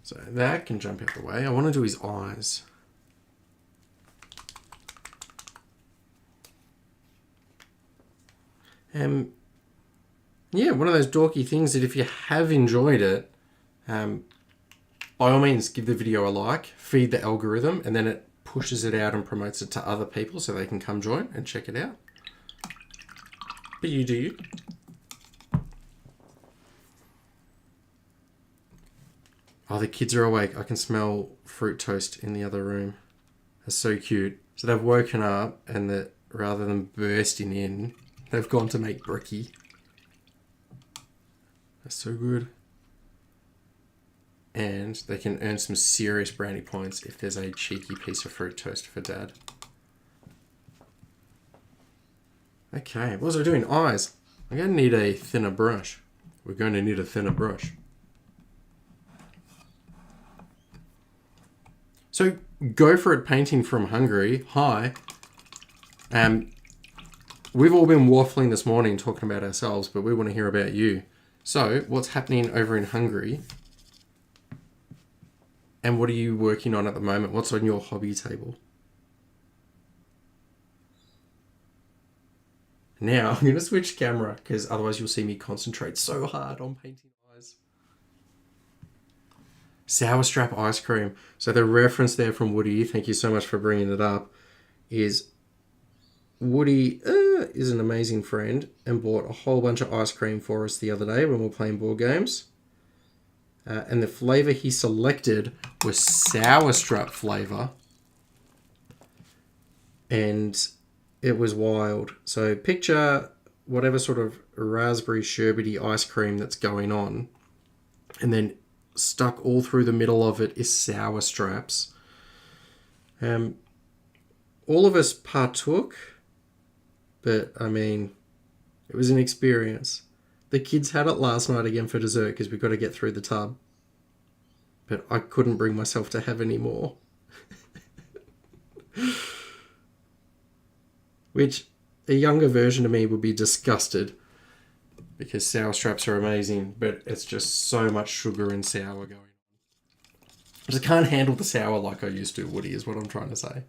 So that can jump out the way. I want to do his eyes. Yeah, one of those dorky things that if you have enjoyed it, by all means give the video a like, feed the algorithm, and then it pushes it out and promotes it to other people so they can come join and check it out. But you do you. Oh, the kids are awake. I can smell fruit toast in the other room. That's so cute. So they've woken up and that rather than bursting in, they've gone to make brekkie. That's so good. And they can earn some serious brownie points if there's a cheeky piece of fruit toast for Dad. Okay, what was I doing? Eyes. I'm going to need a thinner brush. We're going to need a thinner brush. So, go for it painting from Hungary. Hi. We've all been waffling this morning talking about ourselves, but we want to hear about you. So, what's happening over in Hungary? And what are you working on at the moment? What's on your hobby table? Now, I'm going to switch camera because otherwise you'll see me concentrate so hard on painting eyes. Sour strap ice cream. So the reference there from Woody, thank you so much for bringing it up, is Woody is an amazing friend and bought a whole bunch of ice cream for us the other day when we were playing board games. and the flavour he selected was sour strap flavour. And it was wild. So picture whatever sort of raspberry sherbety ice cream that's going on. And then stuck all through the middle of it is sour straps. All of us partook. But, I mean, it was an experience. The kids had it last night again for dessert because we got to get through the tub. But I couldn't bring myself to have any more. Which a younger version of me would be disgusted because sour straps are amazing, but it's just so much sugar and sour going on. I just can't handle the sour like I used to, Woody, is what I'm trying to say.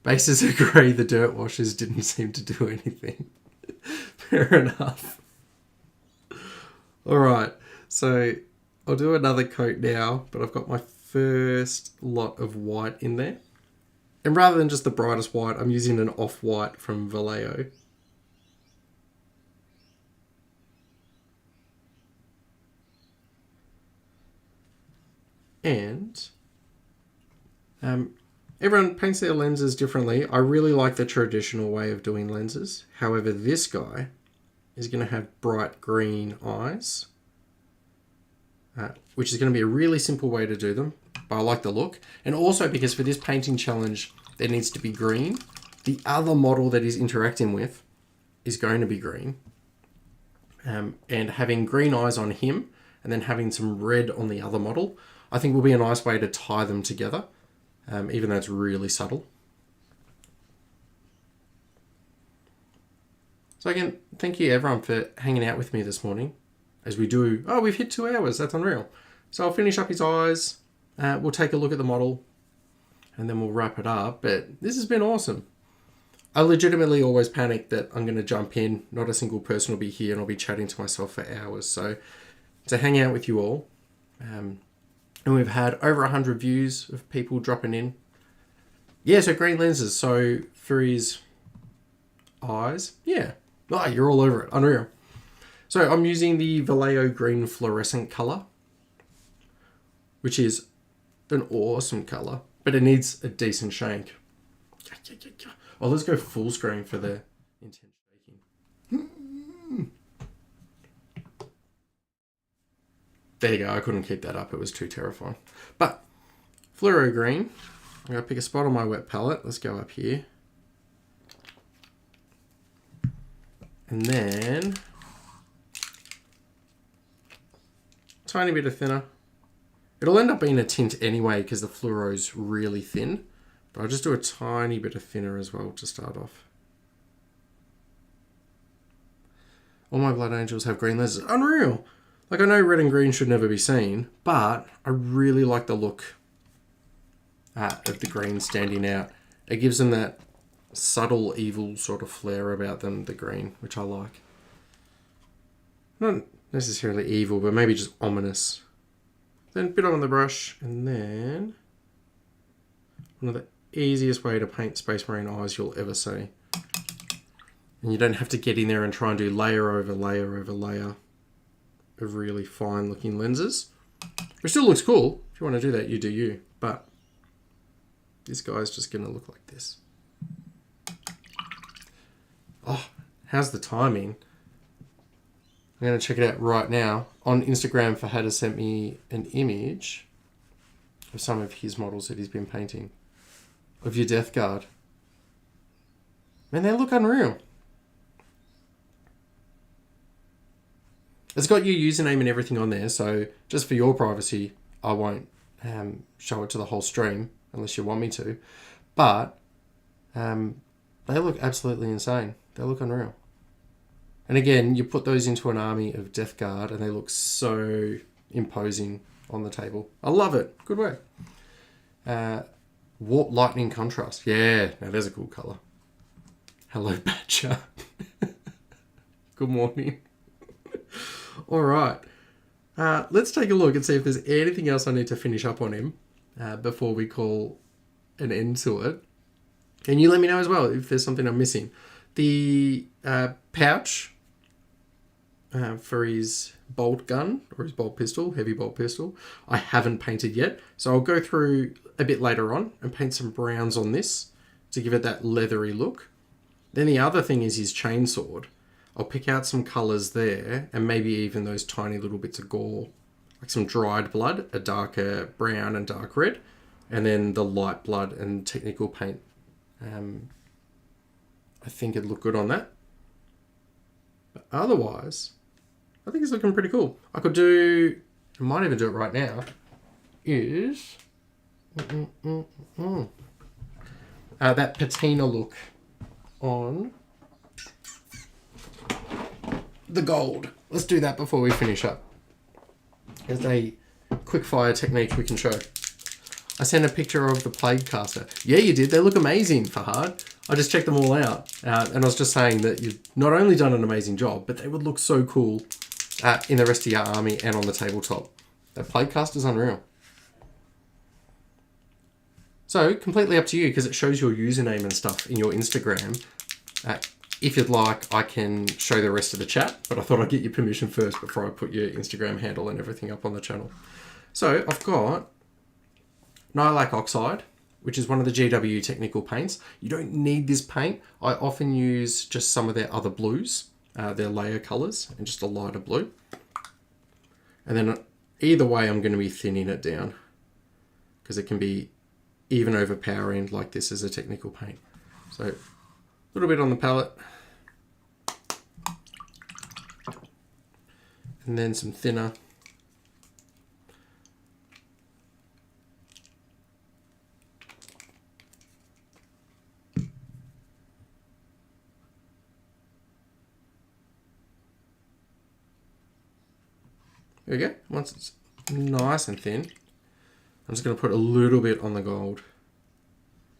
Bases agree the dirt washers didn't seem to do anything. Fair enough. Alright, so I'll do another coat now, but I've got my first lot of white in there. And rather than just the brightest white, I'm using an off-white from Vallejo. And everyone paints their lenses differently. I really like the traditional way of doing lenses. However, this guy is going to have bright green eyes, which is going to be a really simple way to do them. But I like the look. And also because for this painting challenge, there needs to be green. The other model that he's interacting with is going to be green. And having green eyes on him and then having some red on the other model, I think will be a nice way to tie them together, even though it's really subtle. So again, thank you everyone for hanging out with me this morning as we do. Oh, we've hit 2 hours. That's unreal. So I'll finish up his eyes. We'll take a look at the model and then we'll wrap it up. But this has been awesome. I legitimately always panic that I'm going to jump in. Not a single person will be here and I'll be chatting to myself for hours. So to hang out with you all. And we've had over 100 views of people dropping in. Yeah, so green lenses. So for his eyes. Yeah. Oh, you're all over it. Unreal. So I'm using the Vallejo green fluorescent color, which is an awesome color, but it needs a decent shank. Oh, let's go full screen for the intense shaking. There you go. I couldn't keep that up. It was too terrifying. But fluoro green. I'm going to pick a spot on my wet palette. Let's go up here. And then tiny bit of thinner. It'll end up being a tint anyway because the fluoro's really thin. But I'll just do a tiny bit of thinner as well to start off. All my blood angels have green lenses. Unreal! Like, I know red and green should never be seen, but I really like the look of the green standing out. It gives them that subtle, evil sort of flair about them, the green, which I like. Not necessarily evil, but maybe just ominous. Then a bit on the brush, and then one of the easiest way to paint Space Marine eyes you'll ever see. And you don't have to get in there and try and do layer over layer over layer of really fine looking lenses. It still looks cool. If you want to do that, you do you. But this guy's just going to look like this. Oh, how's the timing? I'm going to check it out right now. On Instagram, Fahad has sent me an image of some of his models that he's been painting. Of your Death Guard. Man, they look unreal. It's got your username and everything on there, so just for your privacy, I won't show it to the whole stream unless you want me to. But they look absolutely insane. They look unreal. And again, you put those into an army of Death Guard and they look so imposing on the table. I love it. Good work. Warp Lightning Contrast. Yeah, now there's a cool colour. Hello, Badger. Good morning. All right. Let's take a look and see if there's anything else I need to finish up on him before we call an end to it. And you let me know as well if there's something I'm missing. The pouch for his bolt gun or his bolt pistol, heavy bolt pistol. I haven't painted yet, so I'll go through a bit later on and paint some browns on this to give it that leathery look. Then the other thing is his chainsword. I'll pick out some colours there and maybe even those tiny little bits of gore, like some dried blood, a darker brown and dark red, and then the light blood and technical paint. I think it'd look good on that. But otherwise, I think it's looking pretty cool. I might even do it right now, is that patina look on the gold. Let's do that before we finish up. There's a quick fire technique we can show. I sent a picture of the plague caster. Yeah, you did. They look amazing, Fahad. I just checked them all out. And I was just saying that you've not only done an amazing job, but they would look so cool in the rest of your army and on the tabletop. That plague caster's unreal. So, completely up to you, because it shows your username and stuff in your Instagram. If you'd like, I can show the rest of the chat, but I thought I'd get your permission first before I put your Instagram handle and everything up on the channel. So, I've got Nihilak Oxide, which is one of the GW technical paints. You don't need this paint. I often use just some of their other blues, their layer colors, and just a lighter blue. And then either way, I'm going to be thinning it down because it can be even overpowering like this as a technical paint. So a little bit on the palette. And then some thinner. There we go. Once it's nice and thin, I'm just going to put a little bit on the gold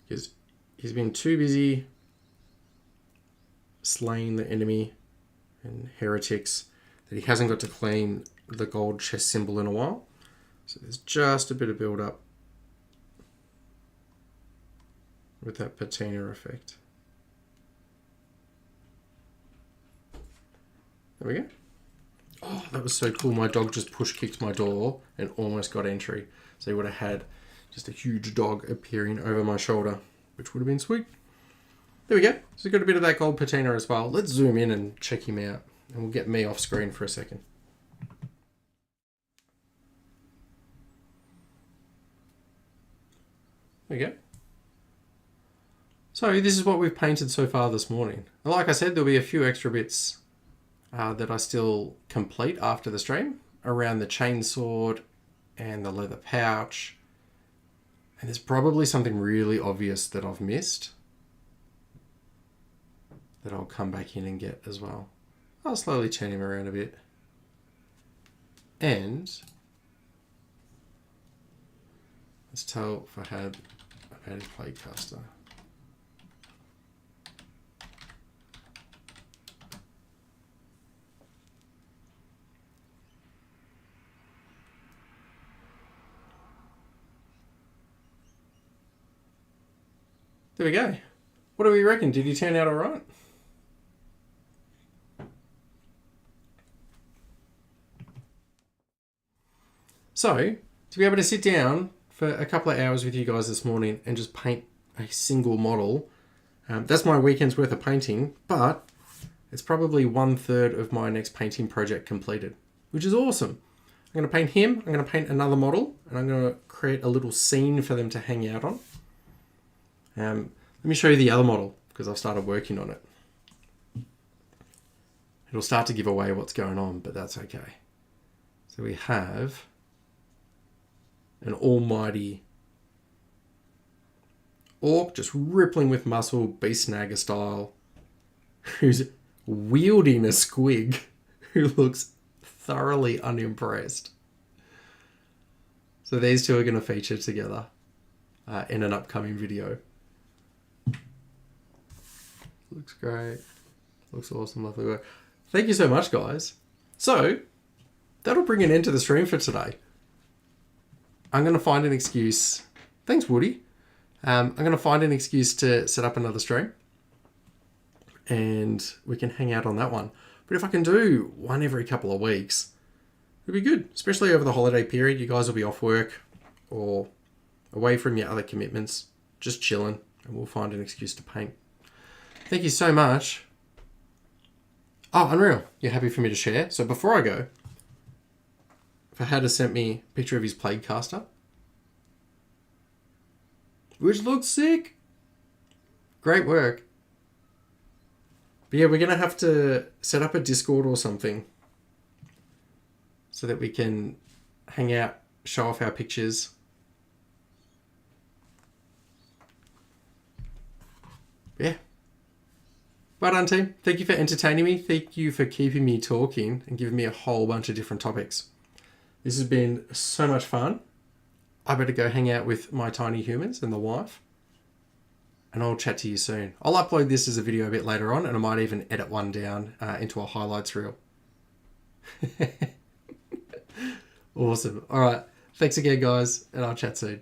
because he's been too busy slaying the enemy and heretics that he hasn't got to clean the gold chest symbol in a while. So there's just a bit of build up with that patina effect. There we go. Oh, that was so cool. My dog just push kicked my door and almost got entry. So he would have had just a huge dog appearing over my shoulder, which would have been sweet. There we go. So we've got a bit of that gold patina as well. Let's zoom in and check him out. And we'll get me off screen for a second. There we go. So this is what we've painted so far this morning. And like I said, there'll be a few extra bits that I still complete after the stream around the chainsword and the leather pouch. And there's probably something really obvious that I've missed that I'll come back in and get as well. I'll slowly turn him around a bit. And let's tell Fahad about his plague caster. There we go. What do we reckon? Did he turn out all right? So, to be able to sit down for a couple of hours with you guys this morning and just paint a single model, that's my weekend's worth of painting, but it's probably 1/3 of my next painting project completed, which is awesome. I'm going to paint him, I'm going to paint another model, and I'm going to create a little scene for them to hang out on. Let me show you the other model because I've started working on it. It'll start to give away what's going on, but that's okay. So we have an almighty orc just rippling with muscle, beast snagger style, who's wielding a squig who looks thoroughly unimpressed. So these two are going to feature together in an upcoming video. Looks great. Looks awesome. Lovely work. Thank you so much, guys. So, that'll bring an end to the stream for today. I'm going to find an excuse. Thanks, Woody. I'm going to find an excuse to set up another stream. And we can hang out on that one. But if I can do one every couple of weeks, it'd be good, especially over the holiday period. You guys will be off work or away from your other commitments, just chilling, and we'll find an excuse to paint. Thank you so much. Oh, unreal. You're happy for me to share? So before I go, Fahad has sent me a picture of his plague caster, which looks sick. Great work. But yeah, we're going to have to set up a Discord or something so that we can hang out, show off our pictures. Yeah. Well done, team. Thank you for entertaining me. Thank you for keeping me talking and giving me a whole bunch of different topics. This has been so much fun. I better go hang out with my tiny humans and the wife. And I'll chat to you soon. I'll upload this as a video a bit later on, and I might even edit one down into a highlights reel. Awesome. All right. Thanks again, guys, and I'll chat soon.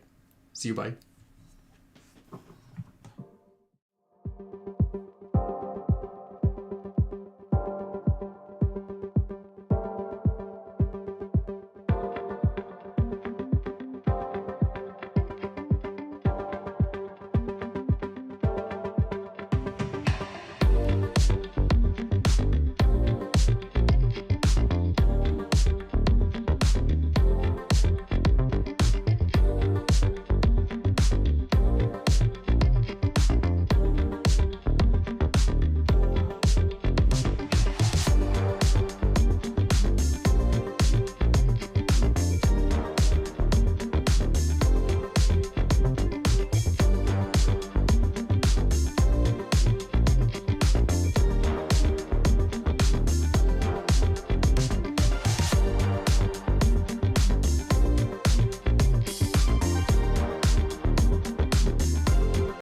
See you, bye.